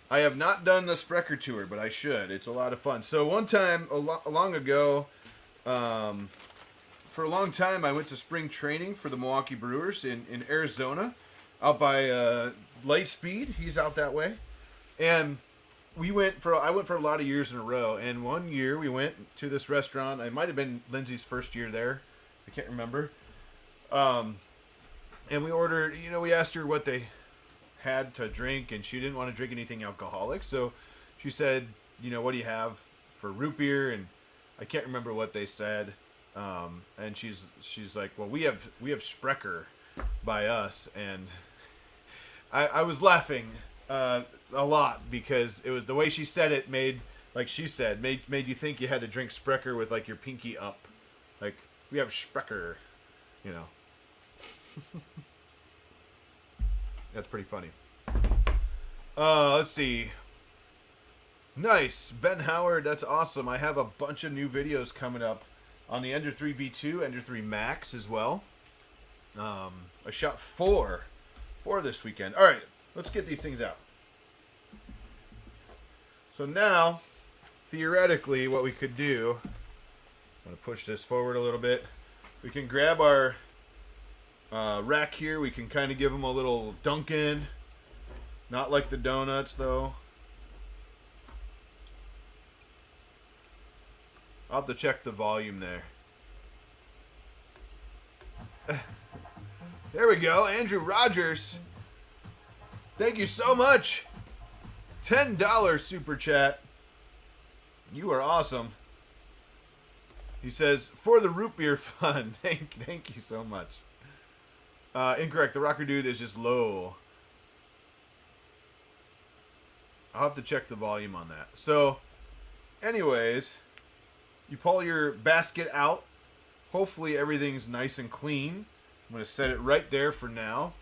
Speaker 1: I have not done the Sprecher tour, but I should. It's a lot of fun. So one time, long ago, for a long time, I went to spring training for the Milwaukee Brewers in Arizona, out by Lightspeed. He's out that way. And I went for a lot of years in a row. And one year we went to this restaurant. It might have been Lindsay's first year there. I can't remember. And we ordered, you know, we asked her what they had to drink, and she didn't want to drink anything alcoholic. So she said, you know, what do you have for root beer? And I can't remember what they said. And she's like, well, we have Sprecher by us. And I was laughing a lot because it was the way she said it made, like she said, made you think you had to drink Sprecher with like your pinky up. Like, we have Sprecher, you know. That's pretty funny. Let's see. Nice. Ben Howard, that's awesome. I have a bunch of new videos coming up on the Ender 3 V2, Ender 3 Max as well. I shot four this weekend. All right, let's get these things out. So now, theoretically, what we could do, I'm going to push this forward a little bit. We can grab our rack here. We can kind of give them a little dunk in. Not like the donuts, though. I'll have to check the volume there. There we go. Andrew Rogers. Thank you so much. $10 super chat. You are awesome. He says, for the root beer fun. Thank you so much. Incorrect. The rocker dude is just low. I'll have to check the volume on that. So, anyways, you pull your basket out. Hopefully everything's nice and clean. I'm going to set it right there for now.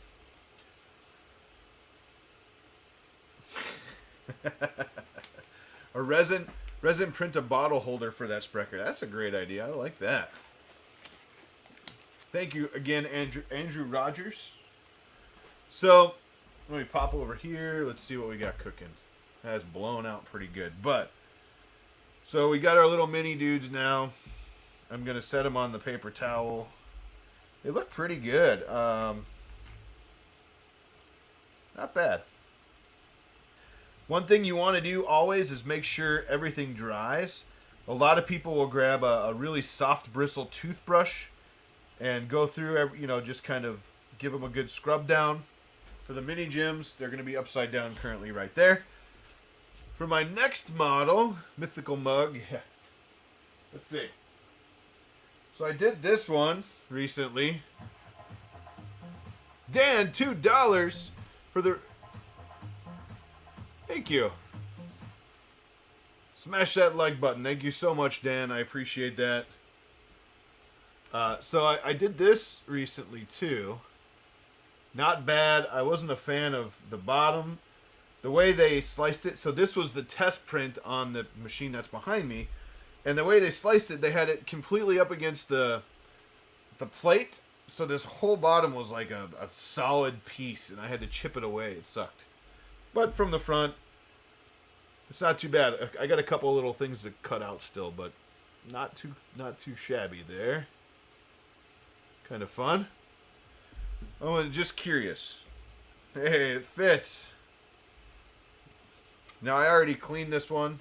Speaker 1: A resin print a bottle holder for that Sprecher. That's a great idea. I like that. Thank you again, Andrew Rogers. So, let me pop over here. Let's see what we got cooking. That's blown out pretty good. But, so we got our little mini dudes now. I'm going to set them on the paper towel. They look pretty good. Not bad. One thing you want to do always is make sure everything dries. A lot of people will grab a really soft bristle toothbrush and go through, just kind of give them a good scrub down. For the mini Jims, they're going to be upside down currently right there. For my next model, Mythical Mug, let's see. So I did this one recently. Dan, $2 for the... Thank you. Smash that like button. Thank you so much, Dan. I appreciate that. So I did this recently, too. Not bad. I wasn't a fan of the bottom. The way they sliced it. So this was the test print on the machine that's behind me. And the way they sliced it, they had it completely up against the plate. So this whole bottom was like a solid piece. And I had to chip it away. It sucked. But from the front, it's not too bad. I got a couple little things to cut out still, but not too shabby there. Kind of fun. I'm just curious. Hey, it fits. Now, I already cleaned this one,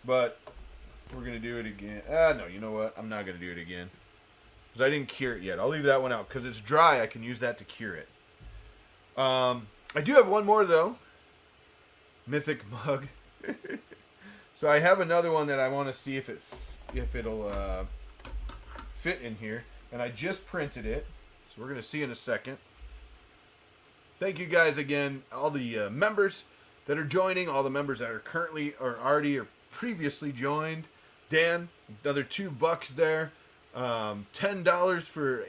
Speaker 1: but we're going to do it again. No, you know what? I'm not going to do it again. Because I didn't cure it yet. I'll leave that one out. Because it's dry, I can use that to cure it. I do have one more, though. Mythic Mug. So I have another one that I want to see if it'll fit in here. And I just printed it. So we're going to see in a second. Thank you guys again. All the members that are joining, all the members that are currently or already or previously joined. Dan, another $2 there. $10 for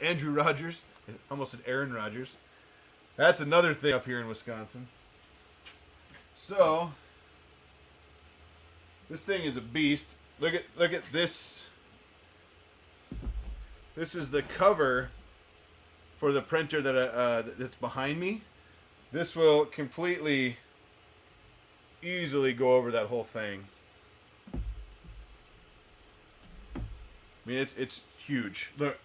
Speaker 1: Andrew Rogers. I almost said Aaron Rodgers. That's another thing up here in Wisconsin. So this thing is a beast. Look at this. This is the cover for the printer that's behind me. This will completely, easily go over that whole thing. I mean, it's huge. Look.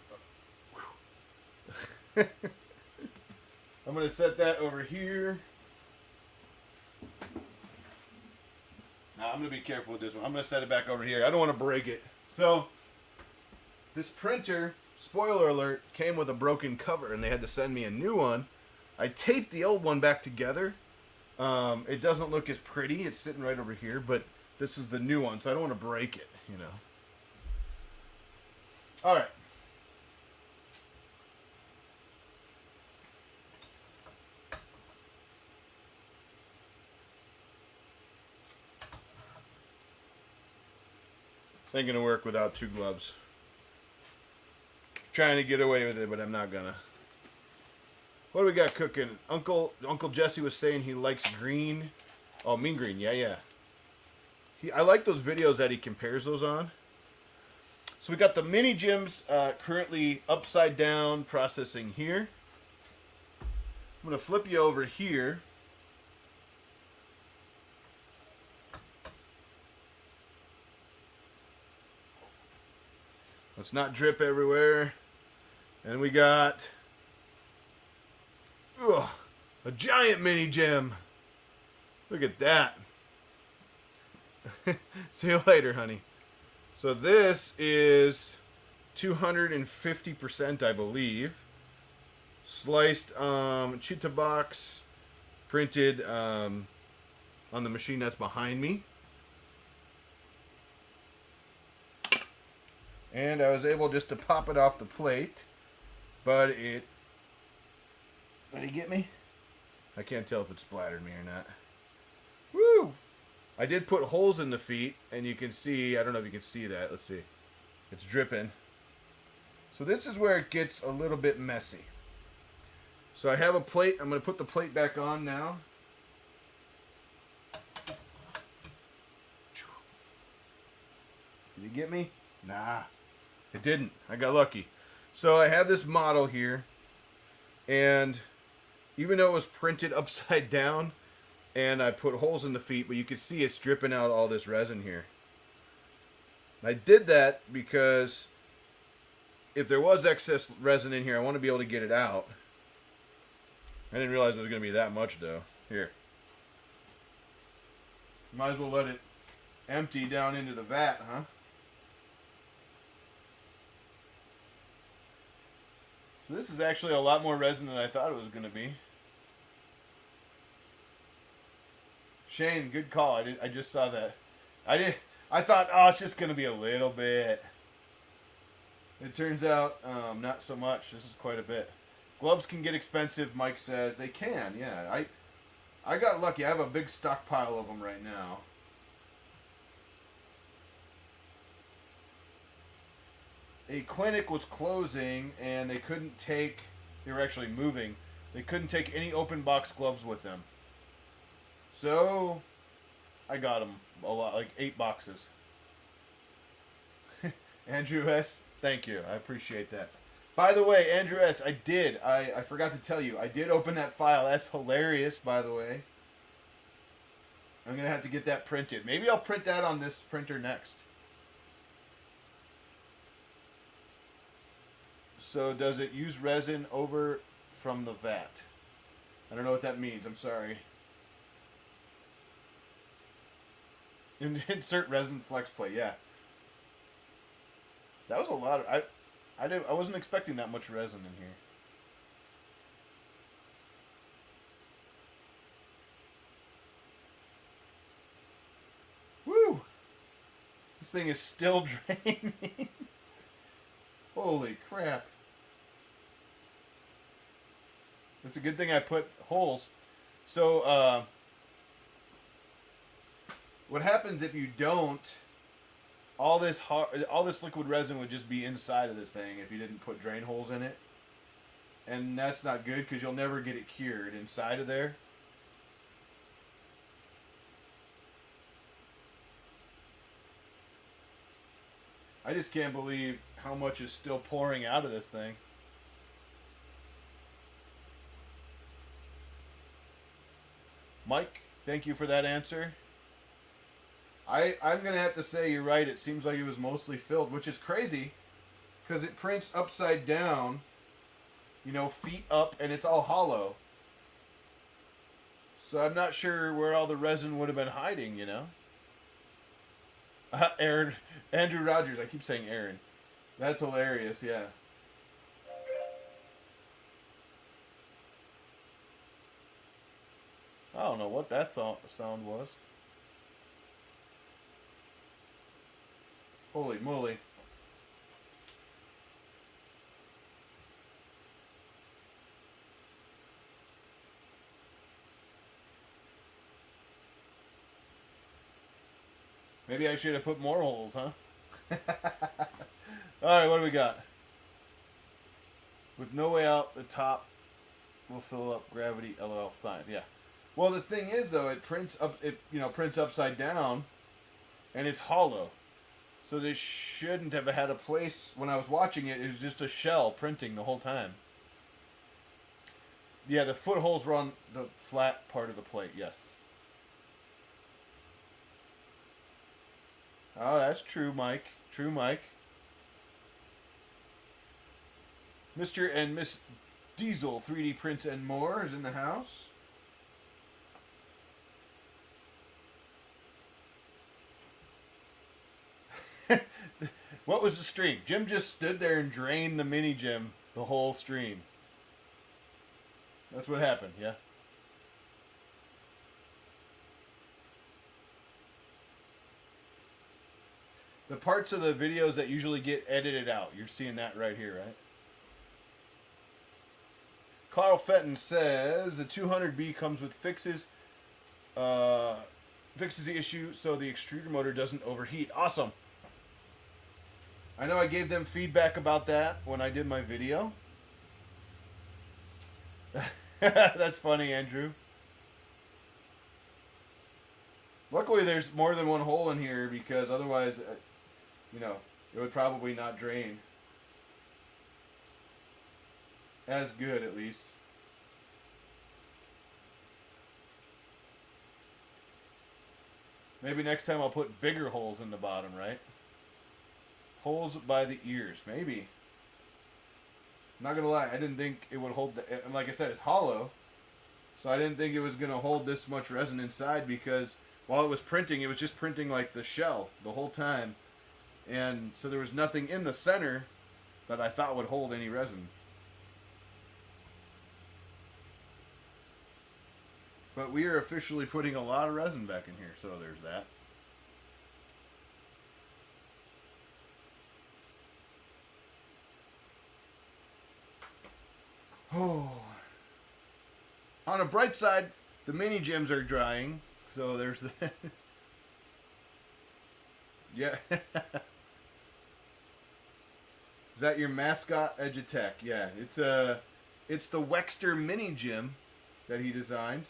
Speaker 1: I'm going to set that over here. Now, I'm going to be careful with this one. I'm going to set it back over here. I don't want to break it. So, this printer spoiler alert, came with a broken cover and they had to send me a new one. I taped the old one back together. It doesn't look as pretty. It's sitting right over here, but this is the new one, so I don't want to break it, you know. All right. Ain't gonna work without 2 gloves. Trying to get away with it, but I'm not gonna. What do we got cooking? Uncle Jesse was saying he likes green. Oh, mean green. Yeah. I like those videos that he compares those on. So we got the mini gems currently upside down processing here. I'm gonna flip you over here. Let's not drip everywhere. And we got a giant mini gem. Look at that. See you later, honey. So this is 250%, I believe. Sliced cheetah box, printed on the machine that's behind me. And I was able just to pop it off the plate, but it... Did you get me? I can't tell if it splattered me or not. Woo! I did put holes in the feet, and you can see, I don't know if you can see that. Let's see. It's dripping. So this is where it gets a little bit messy. So I have a plate. I'm going to put the plate back on now. Did you get me? Nah. It didn't. I got lucky. So I have this model here, and even though it was printed upside down, and I put holes in the feet, but you can see it's dripping out all this resin here. I did that because if there was excess resin in here, I want to be able to get it out. I didn't realize it was going to be that much, though. Here. Might as well let it empty down into the vat, huh? So this is actually a lot more resin than I thought it was going to be. Shane, good call. I just saw that. I thought, oh, it's just going to be a little bit. It turns out not so much. This is quite a bit. Gloves can get expensive, Mike says. They can, yeah. I got lucky. I have a big stockpile of them right now. A clinic was closing, and they couldn't take... They were actually moving. They couldn't take any open box gloves with them. So, I got them a lot, like 8 boxes. Andrew S., thank you. I appreciate that. By the way, Andrew S., I forgot to tell you, I did open that file. That's hilarious, by the way. I'm going to have to get that printed. Maybe I'll print that on this printer next. So, does it use resin over from the vat? I don't know what that means. I'm sorry. Insert resin flex plate, yeah. That was a lot of... I wasn't expecting that much resin in here. Woo! This thing is still draining. Holy crap. It's a good thing I put holes. So, what happens if you don't... All this liquid resin would just be inside of this thing if you didn't put drain holes in it. And that's not good because you'll never get it cured inside of there. I just can't believe how much is still pouring out of this thing. Mike, thank you for that answer. I'm going to have to say you're right. It seems like it was mostly filled, which is crazy because it prints upside down, you know, feet up, and it's all hollow. So I'm not sure where all the resin would have been hiding, you know. Andrew Rogers. I keep saying Aaron. That's hilarious, yeah.
Speaker 2: don't know what that sound was. Holy moly. Maybe I should have put more holes, huh? Alright, what do we got? With no way out, the top will fill up gravity LOL signs. Yeah. Well, the thing is, though, it prints up. It prints upside down, and it's hollow. So they shouldn't have had a place. When I was watching it, it was just a shell printing the whole time. Yeah, the footholes were on the flat part of the plate. Yes. Oh, that's true, Mike. True, Mike. Mr. and Miss Diesel 3D Prints and More is in the house. What was the stream? Jim just stood there and drained the mini Jim the whole stream. That's what happened, yeah. The parts of the videos that usually get edited out, you're seeing that right here, right? Carl Fenton says the 200B comes with fixes. Fixes the issue so the extruder motor doesn't overheat. Awesome. I know I gave them feedback about that when I did my video. That's funny, Andrew. Luckily, there's more than one hole in here because otherwise, it would probably not drain as good, at least. Maybe next time I'll put bigger holes in the bottom, right? Holes by the ears, maybe. Not gonna lie, I didn't think it would hold and like I said, it's hollow. So I didn't think it was gonna hold this much resin inside because while it was just printing like the shell the whole time. And so there was nothing in the center that I thought would hold any resin. But we are officially putting a lot of resin back in here, so there's that. Oh. On a bright side, the mini gems are drying, so there's that. Yeah. Is that your mascot Edutech? Yeah, it's the Wekster mini gem that he designed.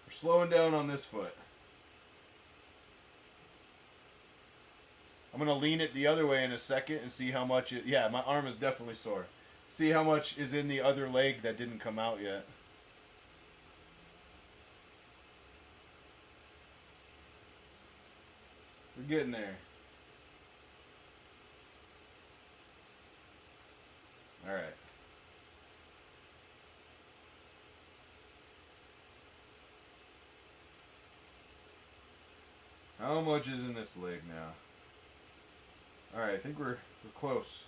Speaker 2: We're slowing down on this foot. I'm going to lean it the other way in a second and see how much it... Yeah, my arm is definitely sore. See how much is in the other leg that didn't come out yet. We're getting there. All right. How much is in this leg now? All right, I think we're close.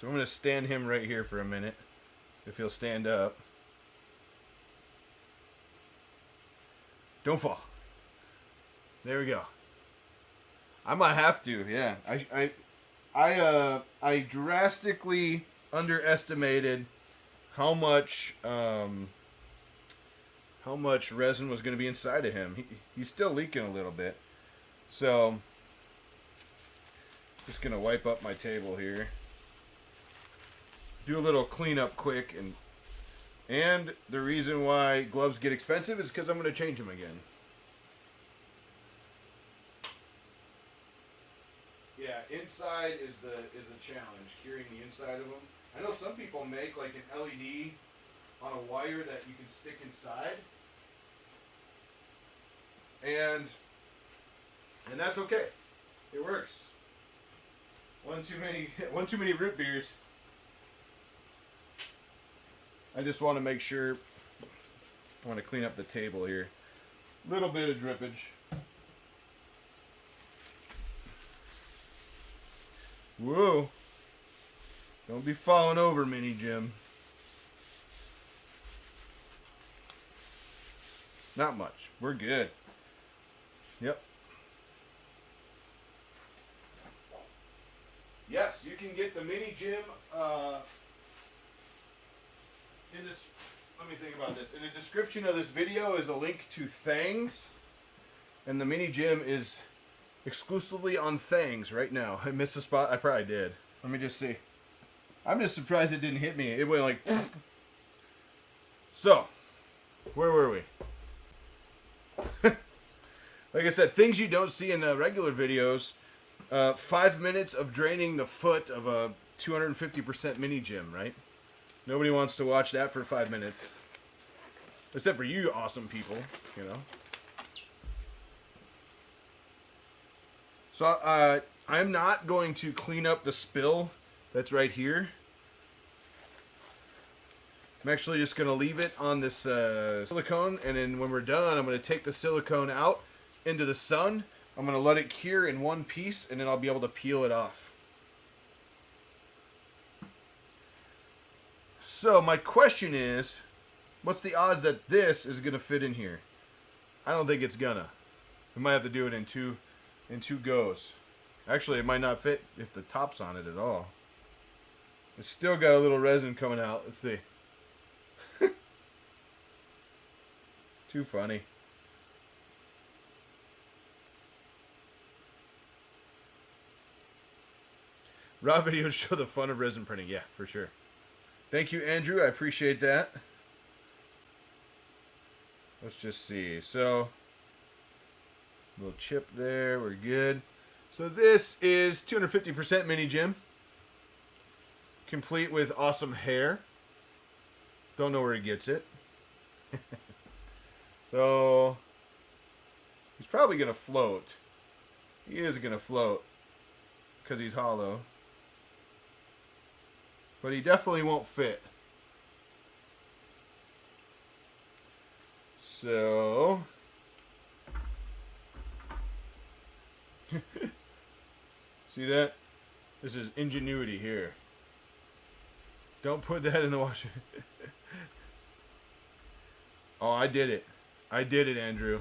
Speaker 2: So I'm going to stand him right here for a minute, if he'll stand up. Don't fall. There we go. I might have to, yeah. I drastically underestimated how much resin was going to be inside of him. He's still leaking a little bit. So, just going to wipe up my table here. Do a little cleanup quick. And the reason why gloves get expensive is because I'm going to change them again. Yeah, inside is the challenge, curing the inside of them. I know some people make like an LED on a wire that you can stick inside. And that's okay. It works. One too many root beers. I just want to make sure. I want to clean up the table here. Little bit of drippage. Whoa. Don't be falling over, Mini Jim. Not much. We're good. Yep. Yes, you can get the Mini Jim in this. Let me think about this. In the description of this video is a link to Thangs, and the Mini Jim is exclusively on Thangs right now. I missed a spot. I probably did. Let me just see. I'm just surprised it didn't hit me. It went like. So, where were we? Like I said, things you don't see in regular videos. 5 minutes of draining the foot of a 250% Mini Jim, right? Nobody wants to watch that for 5 minutes. Except for you awesome people, you know. So I'm not going to clean up the spill that's right here. I'm actually just going to leave it on this silicone, and then when we're done, I'm going to take the silicone out into the sun. I'm going to let it cure in one piece, and then I'll be able to peel it off. So my question is, what's the odds that this is going to fit in here? I don't think it's gonna. We might have to do it in two goes. Actually, it might not fit if the top's on it at all. It's still got a little resin coming out. Let's see. Too funny. Raw videos show the fun of resin printing. Yeah, for sure. Thank you, Andrew. I appreciate that. Let's just see. So, little chip there. We're good. So this is 250% Mini Jim. Complete with awesome hair. Don't know where he gets it. So, he's probably going to float. He is going to float because he's hollow. But he definitely won't fit. So, see that? This is ingenuity here. Don't put that in the washer. Oh, I did it. I did it, Andrew.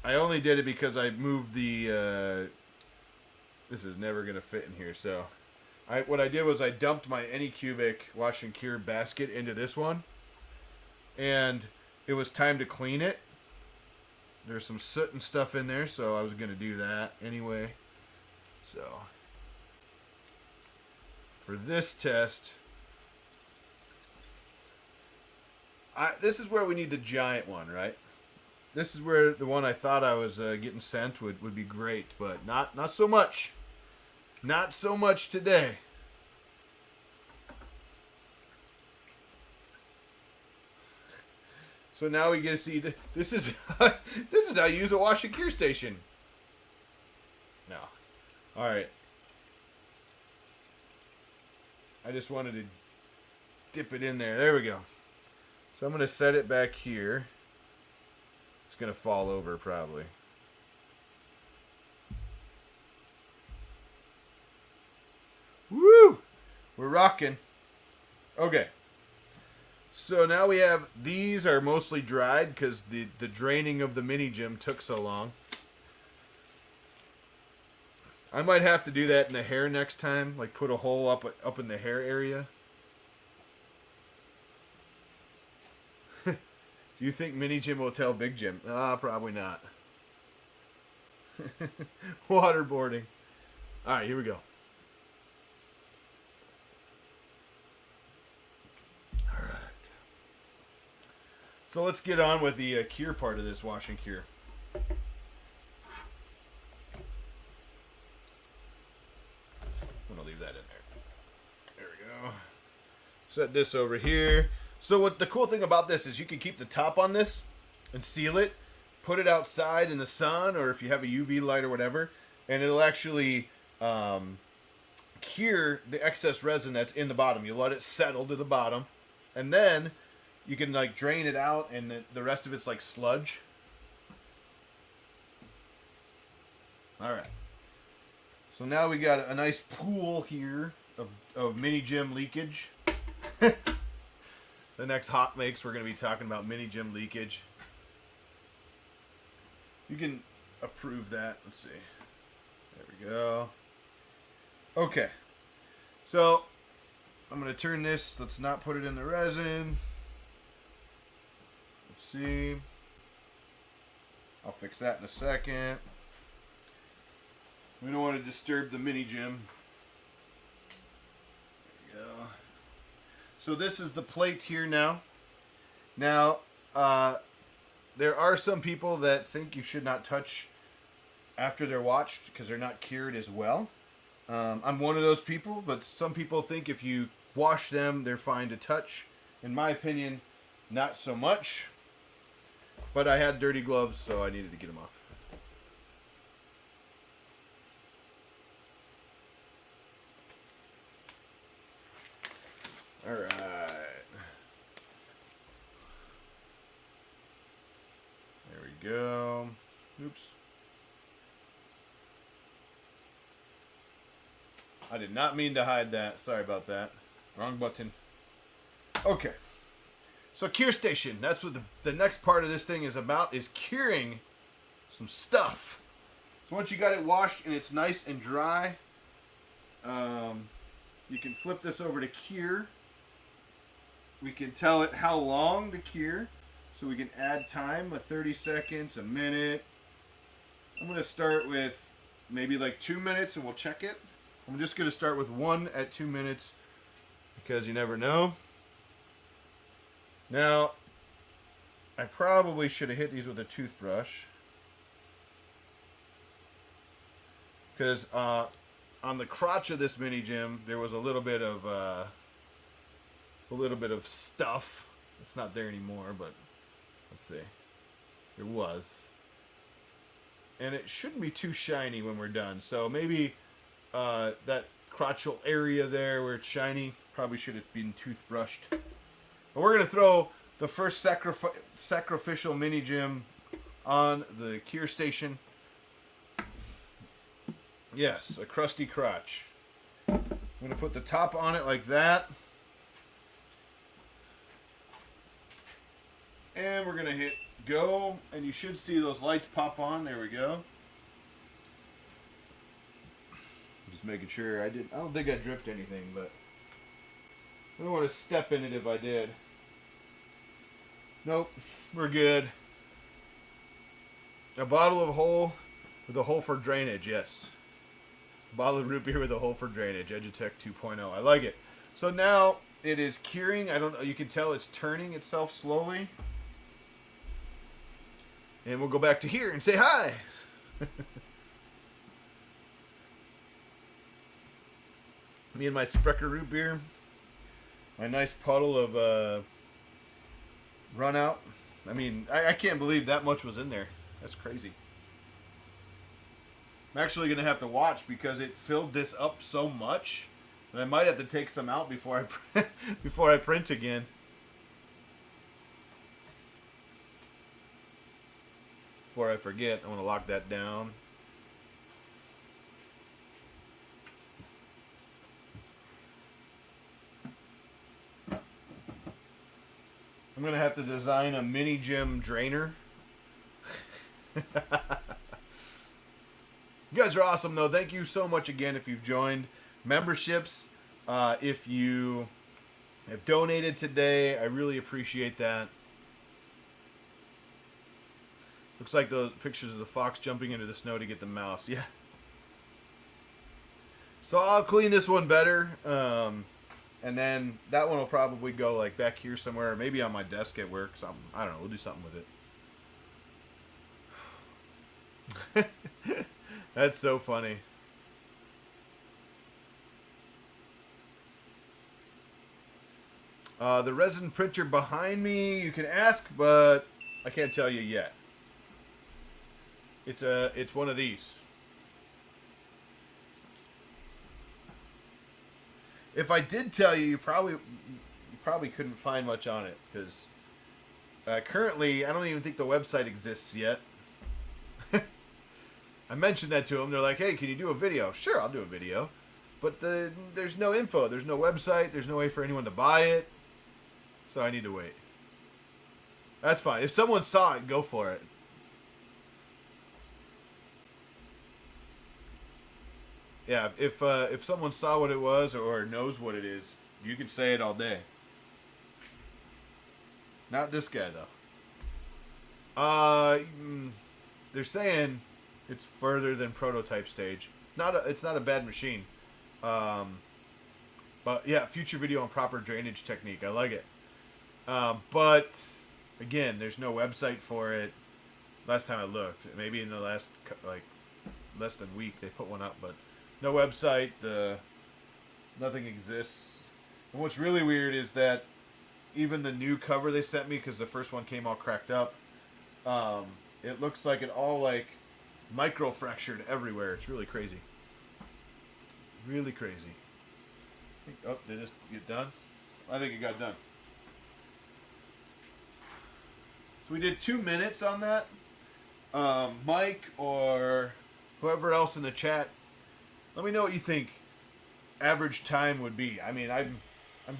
Speaker 2: I only did it because I moved the... this is never going to fit in here, so... what I did was I dumped my Anycubic Wash and Cure basket into this one. And it was time to clean it. There's some soot and stuff in there, so I was going to do that anyway. So, for this test... this is where we need the giant one, right? This is where the one I thought I was getting sent would be great, but not so much. Not so much today. So now we get to see this is this is how you use a wash and cure station. No. All right. I just wanted to dip it in there. There we go. So I'm going to set it back here. It's going to fall over probably. Woo! We're rocking. Okay. So now we have, these are mostly dried because the draining of the Mini Jim took so long. I might have to do that in the hair next time. Like put a hole up in the hair area. Do you think Mini Jim will tell Big Jim? Probably not. Waterboarding. All right, here we go. All right. So let's get on with the cure part of this wash and cure. I'm going to leave that in there. There we go. Set this over here. So what the cool thing about this is you can keep the top on this and seal it, put it outside in the sun, or if you have a UV light or whatever, and it'll actually cure the excess resin that's in the bottom. You let it settle to the bottom, and then you can like drain it out, and the rest of it's like sludge. All right. So now we got a nice pool here of mini gem leakage. The next hot makes, we're going to be talking about mini gem leakage. You can approve that. Let's see. There we go. Okay. So I'm going to turn this. Let's not put it in the resin. Let's see. I'll fix that in a second. We don't want to disturb the mini gem. There we go. So this is the plate here now. Now, there are some people that think you should not touch after they're watched because they're not cured as well. I'm one of those people, but some people think if you wash them, they're fine to touch. In my opinion, not so much. But I had dirty gloves, so I needed to get them off. All right. There we go. Oops. I did not mean to hide that. Sorry about that. Wrong button. Okay. So cure station. That's what the next part of this thing is about, is curing some stuff. So once you got it washed and it's nice and dry, you can flip this over to cure. We can tell it how long to cure. So we can add time, 30 seconds, a minute. I'm going to start with maybe like 2 minutes and we'll check it. I'm just going to start with 1 at 2 minutes because you never know. Now, I probably should have hit these with a toothbrush. Because on the crotch of this mini gem, there was a little bit of stuff. It's not there anymore, but let's see. There was. And it shouldn't be too shiny when we're done. So maybe that crotchal area there where it's shiny probably should have been toothbrushed. But we're going to throw the first sacrificial mini gem on the cure station. Yes, a crusty crotch. I'm going to put the top on it like that. And we're going to hit go, and you should see those lights pop on. There we go. Just making sure I don't think I dripped anything, but I don't want to step in it if I did. Nope, we're good. A bottle of hole with a hole for drainage, yes. A bottle of root beer with a hole for drainage, Edutech 2.0. I like it. So now it is curing. I don't know, you can tell it's turning itself slowly. And we'll go back to here and say hi. Me and my Sprecher root beer. My nice puddle of run out. I mean, I can't believe that much was in there. That's crazy. I'm actually going to have to watch because it filled this up so much that I might have to take some out before I print again. Before I forget, I want to lock that down. I'm going to have to design a mini gem drainer. You guys are awesome, though. Thank you so much again if you've joined. Memberships, if you have donated today, I really appreciate that. Looks like those pictures of the fox jumping into the snow to get the mouse. Yeah. So I'll clean this one better. And then that one will probably go like back here somewhere, or maybe on my desk at work. Something. I don't know. We'll do something with it. That's so funny. The resin printer behind me, you can ask, but I can't tell you yet. It's one of these. If I did tell you, you probably couldn't find much on it because currently I don't even think the website exists yet. I mentioned that to them. They're like, hey, can you do a video? Sure, I'll do a video. But there's no info. There's no website. There's no way for anyone to buy it. So I need to wait. That's fine. If someone saw it, go for it. Yeah, if someone saw what it was or knows what it is, you can say it all day. Not this guy though. They're saying it's further than prototype stage. It's not a bad machine. But yeah, future video on proper drainage technique. I like it. But again, there's no website for it. Last time I looked, maybe in the last less than week they put one up, but no website. Nothing exists. And what's really weird is that even the new cover they sent me, because the first one came all cracked up, it looks like it all like micro fractured everywhere. It's really crazy. Really crazy. Oh, did this get done? I think it got done. So we did 2 minutes on that. Mike or whoever else in the chat, let me know what you think average time would be. I mean, I'm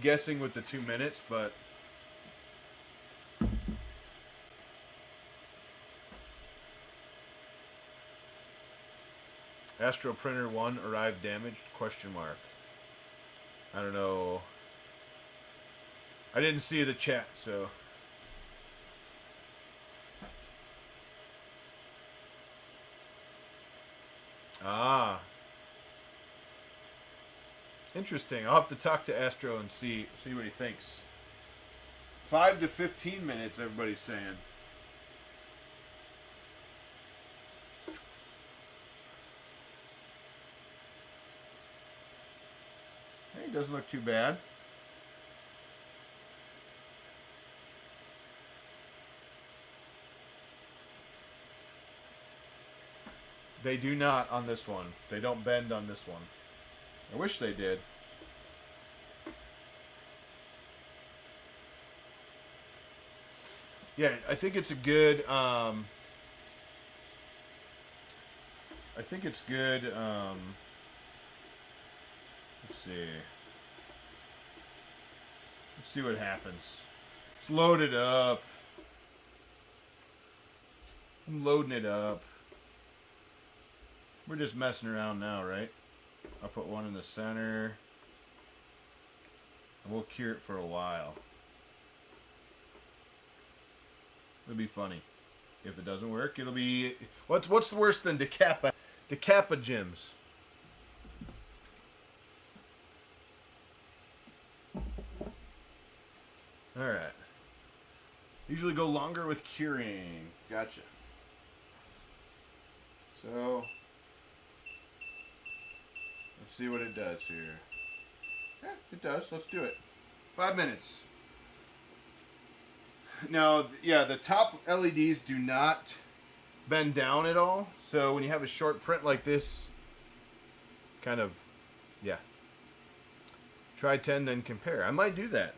Speaker 2: guessing with the 2 minutes, but Astro Printer 1 arrived damaged? Question mark. I don't know. I didn't see the chat, so. Ah. Interesting. I'll have to talk to Astro and see what he thinks. 5 to 15 minutes, everybody's saying. Hey, doesn't look too bad. They do not on this one. They don't bend on this one. I wish they did. Yeah, I think it's a good, let's see. Let's see what happens. Let's load it up. I'm loading it up. We're just messing around now, right? I'll put one in the center. And we'll cure it for a while. It'll be funny. If it doesn't work, it'll be... What's worse than Decappa gems? Alright. Usually go longer with curing. Gotcha. So... let's see what it does here. Yeah, it does. Let's do it. 5 minutes. Now, yeah, the top LEDs do not bend down at all. So when you have a short print like this, kind of, yeah. Try 10, then compare. I might do that.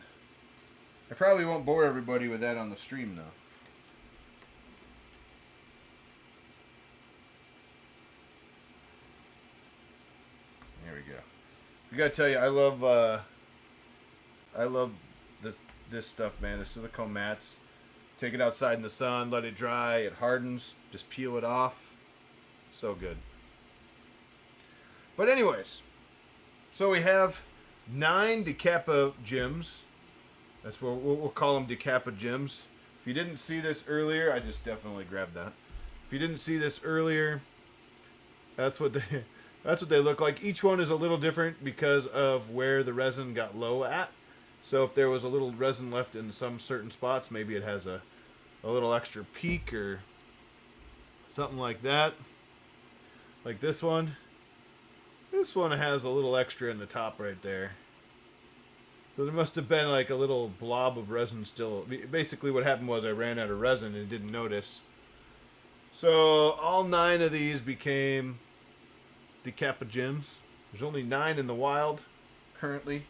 Speaker 2: I probably won't bore everybody with that on the stream, though. There we go. I gotta tell you, I love this stuff, man. The silicone mats. Take it outside in the sun, let it dry, it hardens, just peel it off. So good. But anyways, so we have 9 Decappa gems. That's what we'll call them, Decappa gems. If you didn't see this earlier, I just definitely grabbed that. If you didn't see this earlier, that's what they look like. Each one is a little different because of where the resin got low at. So if there was a little resin left in some certain spots, maybe it has a little extra peak or something like that. Like this one. This one has a little extra in the top right there. So there must have been like a little blob of resin still. Basically what happened was I ran out of resin and didn't notice. So all 9 of these became Decappa gems. There's only 9 in the wild currently.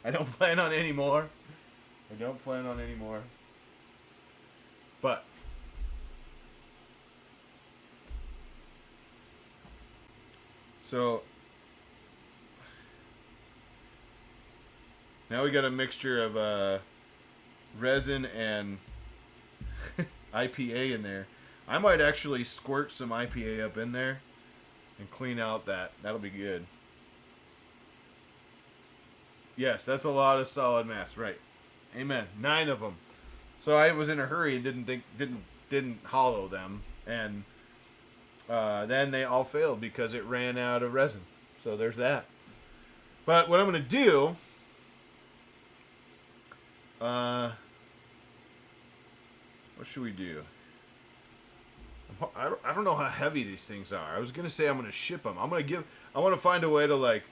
Speaker 2: I don't plan on any more. But So now we got a mixture of resin and IPA in there. I might actually squirt some IPA up in there and clean out that. That'll be good. Yes, that's a lot of solid mass, right? Amen. 9 of them. So I was in a hurry and didn't hollow them, and then they all failed because it ran out of resin. So there's that. But what I'm gonna do, what should we do? I don't know how heavy these things are. I was gonna say I'm gonna ship them. I want to find a way to like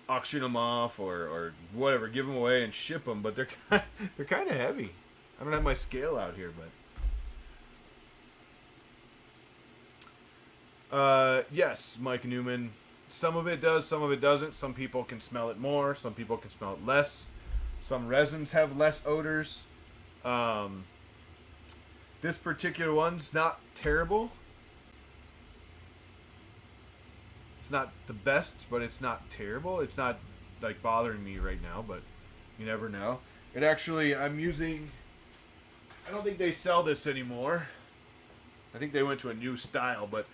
Speaker 2: auction them off or whatever, give them away and ship them. But they're kind of heavy. I don't have my scale out here, but yes, Mike Newman. Some of it does, some of it doesn't. Some people can smell it more. Some people can smell it less. Some resins have less odors. This particular one's not terrible. It's not the best, but it's not terrible. It's not like bothering me right now, but you never know. It actually, I'm using, I don't think they sell this anymore. I think they went to a new style, but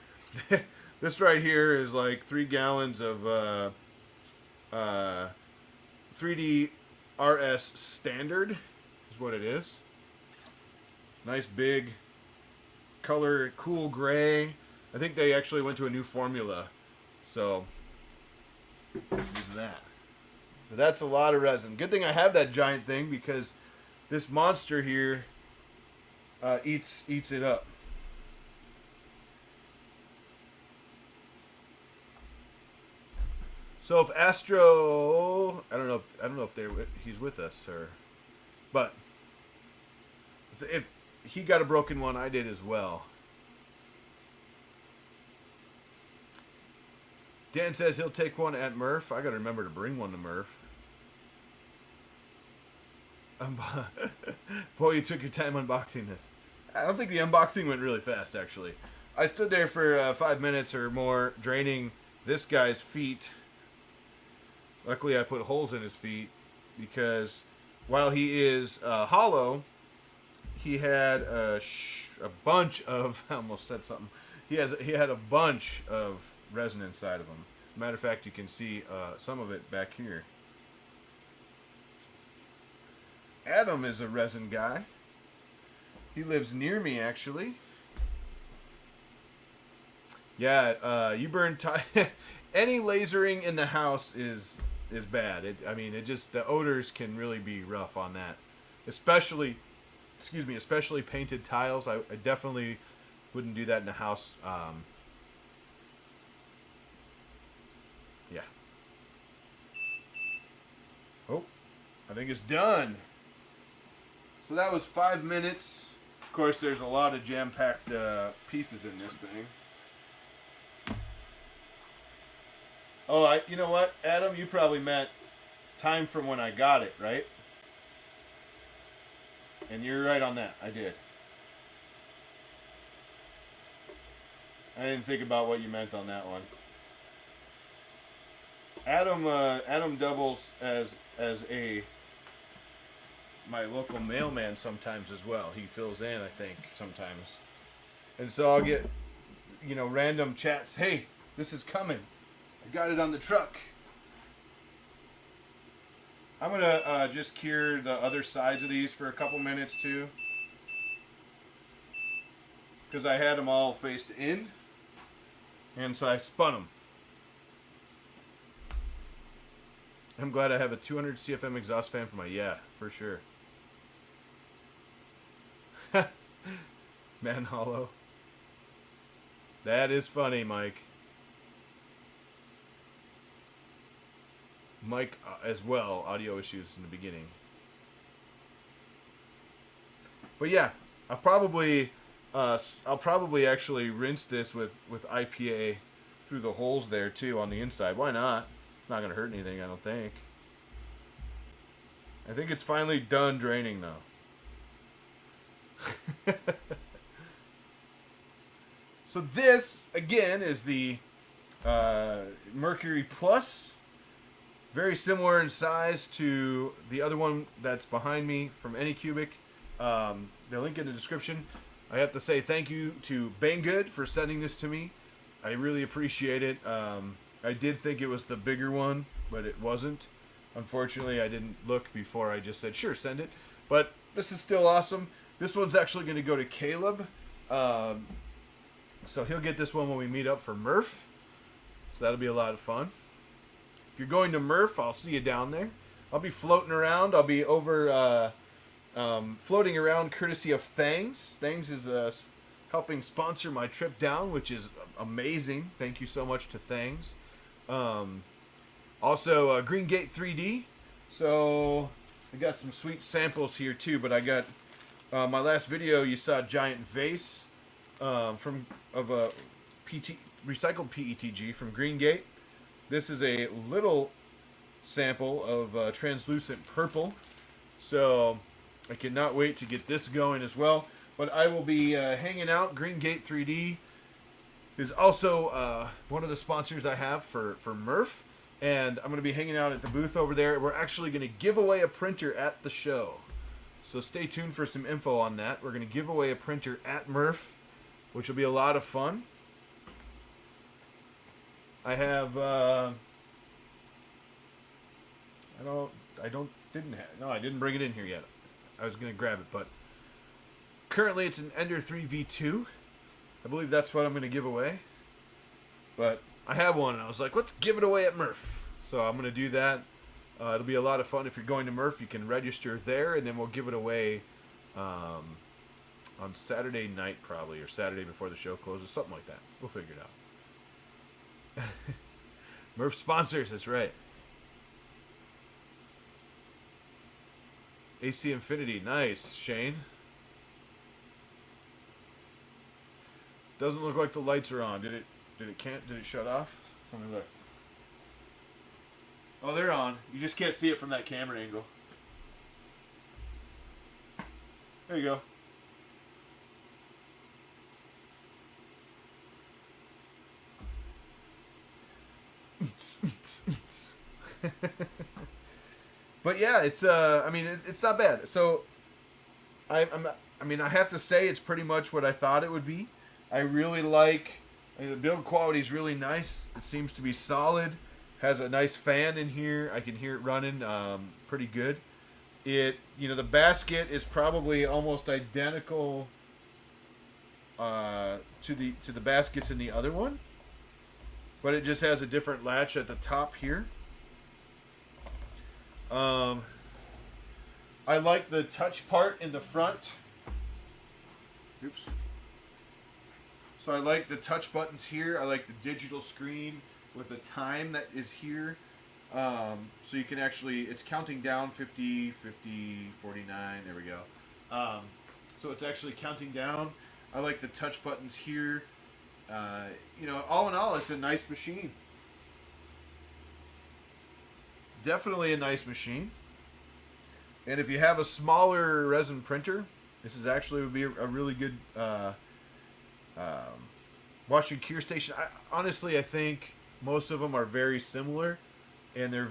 Speaker 2: this right here is like 3 gallons of 3D RS standard is what it is. Nice big color, cool gray. I think they actually went to a new formula. So, use that. But that's a lot of resin. Good thing I have that giant thing because this monster here eats it up. So if Astro, I don't know if he's with us but if he got a broken one, I did as well. Dan says he'll take one at Murph. I got to remember to bring one to Murph. Boy, you took your time unboxing this. I don't think the unboxing went really fast, actually. I stood there for 5 minutes or more draining this guy's feet. Luckily, I put holes in his feet because while he is hollow, he had a bunch of, I almost said something. He had a bunch of resin inside of him. Matter of fact, you can see some of it back here. Adam is a resin guy. He lives near me, actually. Yeah, you burn any lasering in the house is bad. It just, the odors can really be rough on that, especially painted tiles. I definitely wouldn't do that in a house. Yeah. Oh, I think it's done. So that was 5 minutes. Of course, there's a lot of jam-packed pieces in this thing. Oh, you know what, Adam? You probably meant time from when I got it, right? And you're right on that. I did. I didn't think about what you meant on that one. Adam doubles as my local mailman sometimes as well. He fills in, I think, sometimes. And so I'll get, random chats. Hey, this is coming. I got it on the truck. I'm going to just cure the other sides of these for a couple minutes, too. Because I had them all faced in. And so I spun them. I'm glad I have a 200 CFM exhaust fan for my, yeah, for sure. Man hollow. That is funny, Mike. Mike as well, audio issues in the beginning. But yeah, I'll probably actually rinse this with IPA through the holes there too on the inside. Why not? It's not gonna hurt anything, I don't think. I think it's finally done draining though. So this again is the Mercury Plus. Very similar in size to the other one that's behind me from Anycubic. The link in the description. I have to say thank you to Banggood for sending this to me. I really appreciate it. I did think it was the bigger one, but it wasn't. Unfortunately, I didn't look before I just said, sure, send it. But this is still awesome. This one's actually going to go to Caleb. So he'll get this one when we meet up for Murph. So that'll be a lot of fun. If you're going to Murph, I'll see you down there. I'll be floating around. I'll be over floating around courtesy of Thangs. Thangs is helping sponsor my trip down, which is amazing. Thank you so much to Thangs. Also, Green Gate 3D. So I got some sweet samples here too, but I got my last video. You saw a giant vase of a recycled PETG from Green Gate. This is a little sample of translucent purple. So I cannot wait to get this going as well. But I will be hanging out. Green Gate 3D is also one of the sponsors I have for Murph. And I'm going to be hanging out at the booth over there. We're actually going to give away a printer at the show. So stay tuned for some info on that. We're going to give away a printer at Murph, which will be a lot of fun. I have, I didn't bring it in here yet. I was going to grab it, but currently it's an Ender 3 V2. I believe that's what I'm going to give away. But I have one, and I was like, let's give it away at Murph. So I'm going to do that. It'll be a lot of fun. If you're going to Murph, you can register there, and then we'll give it away on Saturday night probably, or Saturday before the show closes, something like that. We'll figure it out. Murph sponsors, that's right. AC Infinity, nice, Shane. Doesn't look like the lights are on. Did it shut off? Let me look. Oh, they're on. You just can't see it from that camera angle. There you go. But yeah, it's I mean it's not bad. So I have to say it's pretty much what I thought it would be. I really like the build quality is really nice. It seems to be solid. Has a nice fan in here. I can hear it running pretty good. The basket is probably almost identical to the baskets in the other one. But it just has a different latch at the top here. I like the touch part in the front. Oops. So I like the touch buttons here. I like the digital screen with the time that is here. So you can actually, it's counting down 50, 50, 49. There we go. So it's actually counting down. I like the touch buttons here. All in all, it's a nice machine. Definitely a nice machine. And if you have a smaller resin printer, this is actually would be a really good wash and cure station. Honestly, I think most of them are very similar, and they're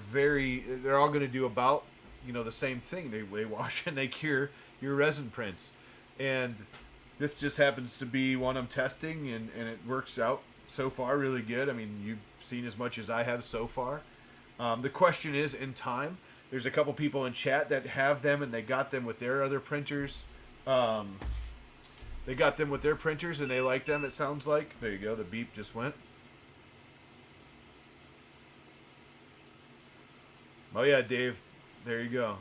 Speaker 2: all going to do about the same thing. They wash and they cure your resin prints, and this just happens to be one I'm testing, and it works out so far really good. I mean, you've seen as much as I have so far. The question is, in time, there's a couple people in chat that have them, and they got them with their other printers. They got them with their printers, and they like them, it sounds like. There you go. The beep just went. Oh, yeah, Dave. There you go.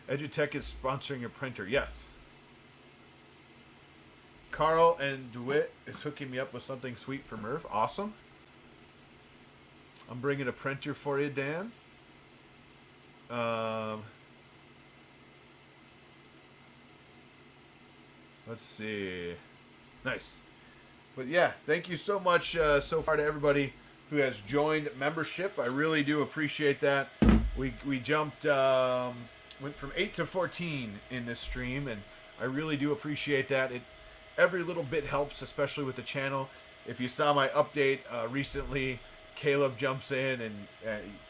Speaker 2: Edutech is sponsoring a printer. Yes. Carl and DeWitt is hooking me up with something sweet for Murph. Awesome. I'm bringing a printer for you, Dan. Let's see. Nice. But yeah, thank you so much so far to everybody who has joined membership. I really do appreciate that. We jumped, went from 8 to 14 in this stream, and I really do appreciate that. Every little bit helps, especially with the channel. If you saw my update recently, Caleb jumps in, and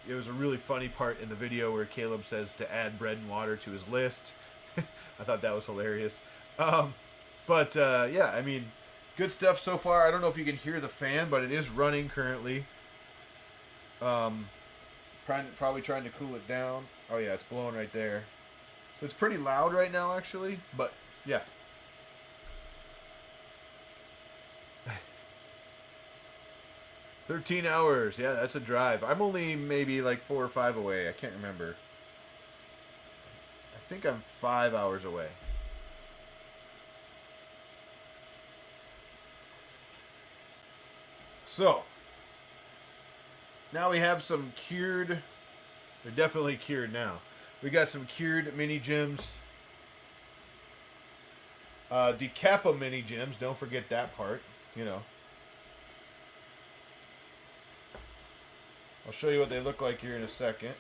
Speaker 2: it was a really funny part in the video where Caleb says to add bread and water to his list. I thought that was hilarious. Yeah, I mean, good stuff so far. I don't know if you can hear the fan, but it is running currently. Probably trying to cool it down. Oh yeah, it's blowing right there. So it's pretty loud right now, actually. But yeah. "13 hours. Yeah, that's a drive. I'm only maybe like 4 or 5 away. I can't remember. I think I'm 5 hours away. So, now we have some cured. They're definitely cured now. We got some cured mini gyms. Decapa mini gyms. Don't forget that part. You know. I'll show you what they look like here in a second.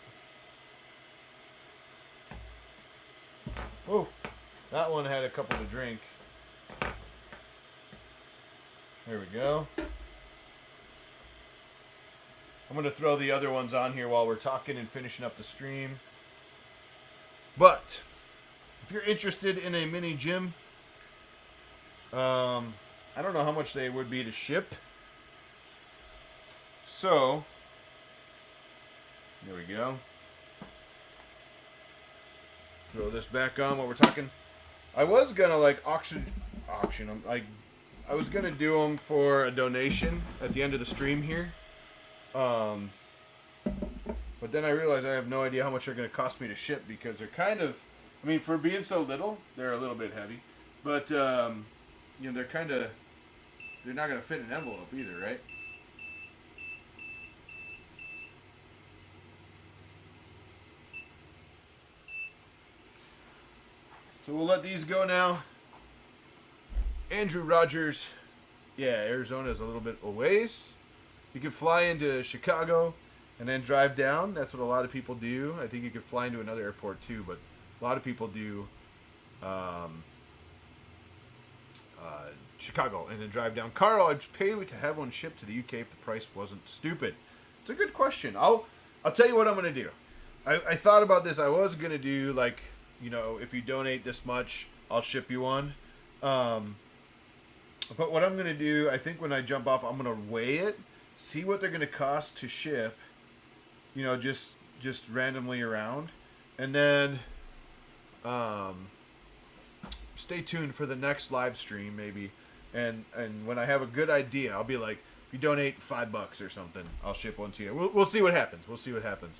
Speaker 2: Oh, that one had a couple to drink. There we go. I'm going to throw the other ones on here while we're talking and finishing up the stream. But if you're interested in a mini gym, I don't know how much they would be to ship. So, there we go. Throw this back on while we're talking. I was going to like auction them. I was going to do them for a donation at the end of the stream here. But then I realized I have no idea how much they're going to cost me to ship, because they're kind of, I mean, for being so little, they're a little bit heavy. But, you know, they're not going to fit in an envelope either, right? So we'll let these go now. Andrew Rogers, yeah, Arizona is a little bit a ways. You can fly into Chicago and then drive down. That's what a lot of people do. I think you could fly into another airport too, but a lot of people do Chicago and then drive down. Carl, I'd pay to have one shipped to the UK if the price wasn't stupid. It's a good question. I'll tell you what I'm going to do. I thought about this. I was going to do, like, you know, if you donate this much, I'll ship you one. But what I'm going to do, I think when I jump off, I'm going to weigh it, see what they're going to cost to ship, you know, just randomly around. And then stay tuned for the next live stream, maybe. And when I have a good idea, I'll be like, if you donate $5 or something, I'll ship one to you. We'll see what happens. We'll see what happens.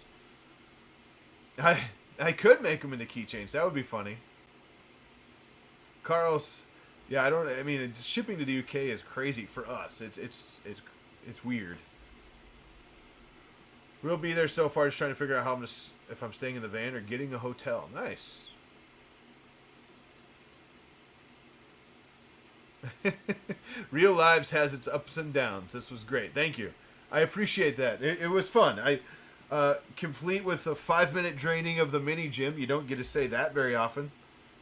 Speaker 2: I could make them into keychains. That would be funny. Carl's, yeah, I mean, shipping to the UK is crazy for us. It's weird. We'll be there so far, just trying to figure out if I'm staying in the van or getting a hotel. Nice. Real Lives has its ups and downs. This was great. Thank you. I appreciate that. It was fun. Complete with a 5-minute draining of the mini gym. You don't get to say that very often.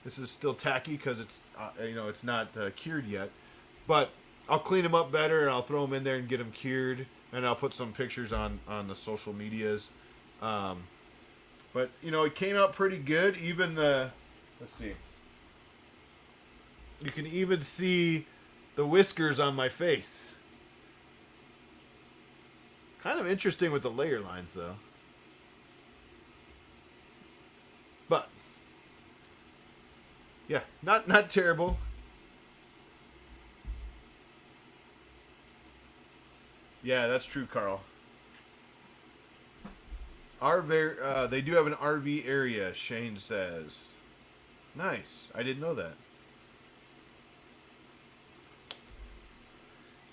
Speaker 2: This is still tacky because it's it's not cured yet. But I'll clean them up better, and I'll throw them in there and get them cured, and I'll put some pictures on the social medias. But it came out pretty good. Even let's see. You can even see the whiskers on my face. Kind of interesting with the layer lines, though. But yeah, not terrible. Yeah, that's true, Carl. They do have an RV area, Shane says. Nice. I didn't know that.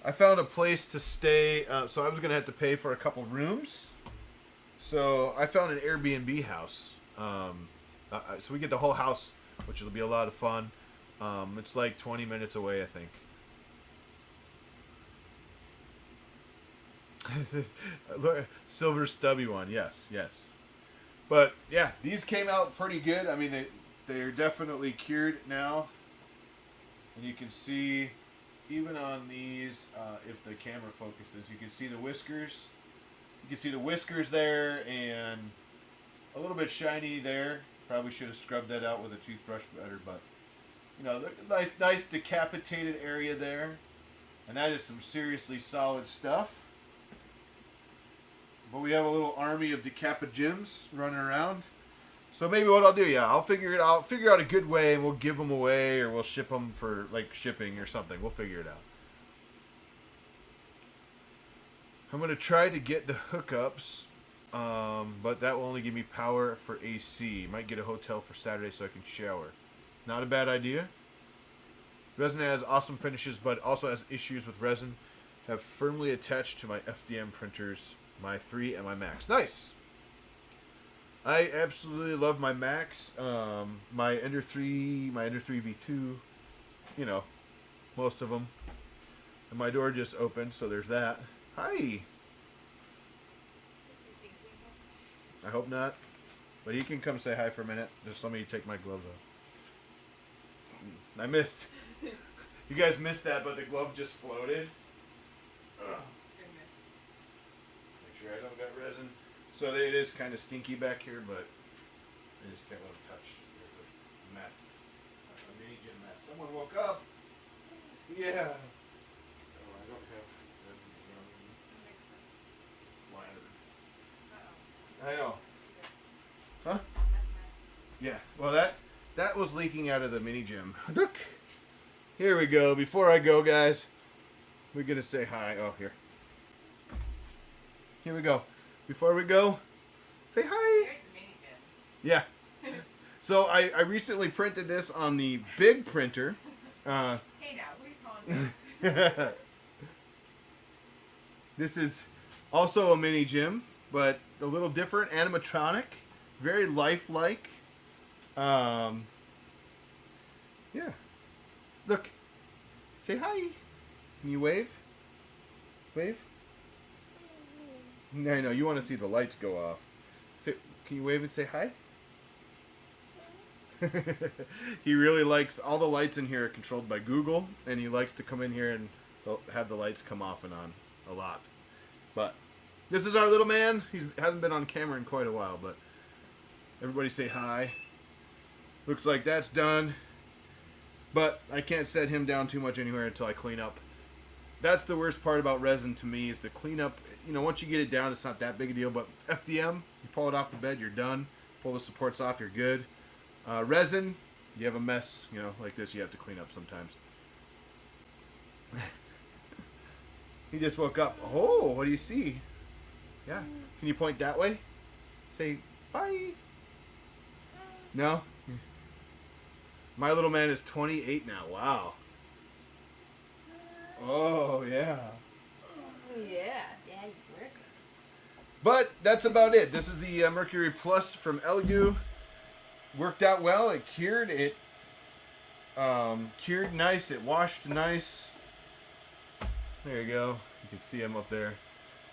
Speaker 2: I found a place to stay, so I was going to have to pay for a couple rooms. So I found an Airbnb house. So we get the whole house, which will be a lot of fun. It's like 20 minutes away, I think. Silver stubby one, yes. But yeah, these came out pretty good. I mean, they're definitely cured now. And you can see, even on these, if the camera focuses, you can see the whiskers. You can see the whiskers there, and a little bit shiny there. Probably should have scrubbed that out with a toothbrush better, but you know, nice decapitated area there, and that is some seriously solid stuff. But we have a little army of Decapagins running around. So maybe what I'll do, yeah, I'll figure out a good way, and we'll give them away, or we'll ship them for like shipping or something. We'll figure it out. I'm gonna try to get the hookups, but that will only give me power for AC. Might get a hotel for Saturday so I can shower. Not a bad idea. Resin has awesome finishes, but also has issues with resin. Have firmly attached to my FDM printers, my 3 and my Max. Nice. I absolutely love my Max, my Ender 3, my Ender 3 V2, you know, most of them. And my door just opened, so there's that. Hi. I hope not, but he can come say hi for a minute. Just let me take my gloves off. I missed. You guys missed that, but the glove just floated. Ugh. Make sure I don't got resin. So it is kind of stinky back here, but I just can't let it touch. There's a mess. A mini gym mess. Someone woke up. Yeah. Oh, I don't have resin. I know. Huh? Yeah. Well, that was leaking out of the mini gym. Look. Here we go. Before I go, guys, we're gonna say hi. Oh, here. Here we go. Before we go, say hi.
Speaker 3: There's the mini gym.
Speaker 2: Yeah. So I recently printed this on the big printer.
Speaker 3: Hey now, what are you calling me?
Speaker 2: This is also a mini gym, but a little different, animatronic, very lifelike. Yeah. Look. Say hi. Can you wave? Wave? No, no, you want to see the lights go off. Say, can you wave and say hi? He really likes, all the lights in here are controlled by Google, and he likes to come in here and have the lights come off and on a lot. But this is our little man. He hasn't been on camera in quite a while, but everybody say hi. Looks like that's done. But I can't set him down too much anywhere until I clean up. That's the worst part about resin to me, is the cleanup. You know, once you get it down, it's not that big a deal. But FDM, you pull it off the bed, you're done. Pull the supports off, you're good. Resin, you have a mess, you know, like this, you have to clean up sometimes. He just woke up. Oh, what do you see? Yeah. Can you point that way? Say bye. No? My little man is 28 now. Wow. Oh, yeah.
Speaker 3: Yeah, Daddy's working.
Speaker 2: But that's about it. This is the Mercury Plus from Elegoo. Worked out well. It cured. It cured nice. It washed nice. There you go. You can see them up there.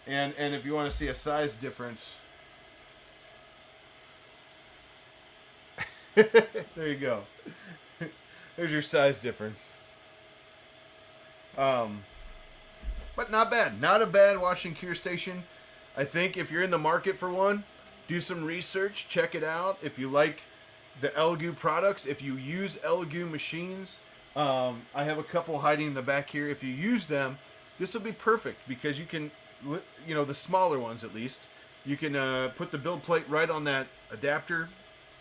Speaker 2: And if you want to see a size difference, there you go. There's your size difference. But not bad. Not a bad wash and cure station. I think if you're in the market for one, do some research. Check it out. If you like the Elegoo products, if you use Elegoo machines, I have a couple hiding in the back here. If you use them, this will be perfect, because you can, you know, the smaller ones at least, you can put the build plate right on that adapter,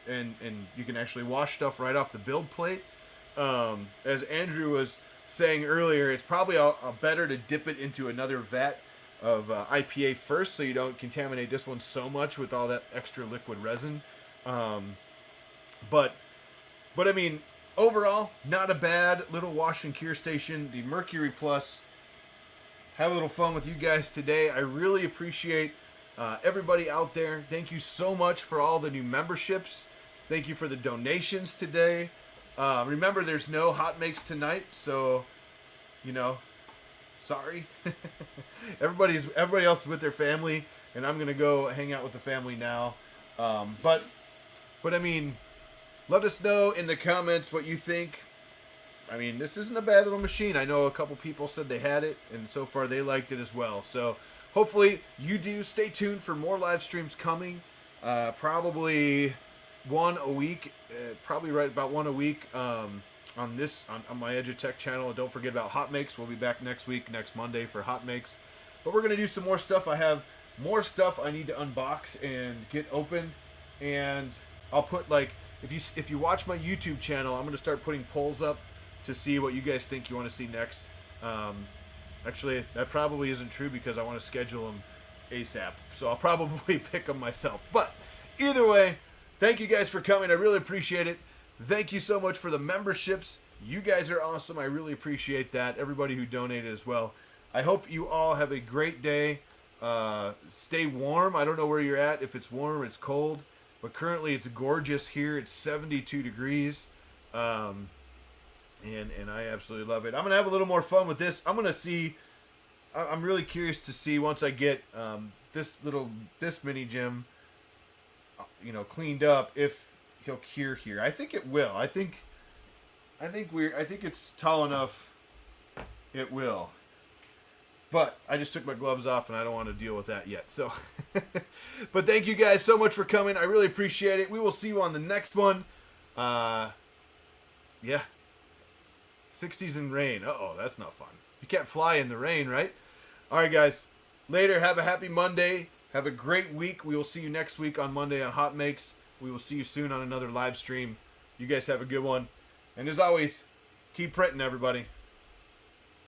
Speaker 2: and you can actually wash stuff right off the build plate. As Andrew was saying earlier, it's probably better to dip it into another vat of IPA first, so you don't contaminate this one so much with all that extra liquid resin. But I mean, overall, not a bad little wash and cure station. The Mercury Plus. Have a little fun with you guys today. I really appreciate everybody out there. Thank you so much for all the new memberships. Thank you for the donations today. Remember, there's no hot makes tonight, so, you know, sorry. Everybody else is with their family, and I'm gonna go hang out with the family now. But I mean, let us know in the comments what you think. I mean, this isn't a bad little machine. I know a couple people said they had it, and so far they liked it as well. So hopefully you do. Stay tuned for more live streams coming. Probably one a week. Probably right about one a week on my EduTech channel. And don't forget about Hot Makes. We'll be back next week, next Monday for Hot Makes. But we're going to do some more stuff. I have more stuff I need to unbox and get opened. And I'll put, like, if you watch my YouTube channel, I'm going to start putting polls up to see what you guys think you want to see next. Actually, that probably isn't true because I want to schedule them ASAP. So I'll probably pick them myself. But either way, thank you guys for coming. I really appreciate it. Thank you so much for the memberships. You guys are awesome. I really appreciate that. Everybody who donated as well. I hope you all have a great day. Stay warm. I don't know where you're at. If it's warm or it's cold. But currently it's gorgeous here. It's 72 degrees. And I absolutely love it. I'm going to have a little more fun with this. I'm going to see. I'm really curious to see once I get this mini gym, cleaned up, if he'll cure here. I think it will. I think it's tall enough. It will. But I just took my gloves off and I don't want to deal with that yet. So, but thank you guys so much for coming. I really appreciate it. We will see you on the next one. Yeah. 60s and rain. Uh-oh, that's not fun. You can't fly in the rain, right? All right, guys. Later. Have a happy Monday. Have a great week. We will see you next week on Monday on Hot Makes. We will see you soon on another live stream. You guys have a good one. And as always, keep printing, everybody.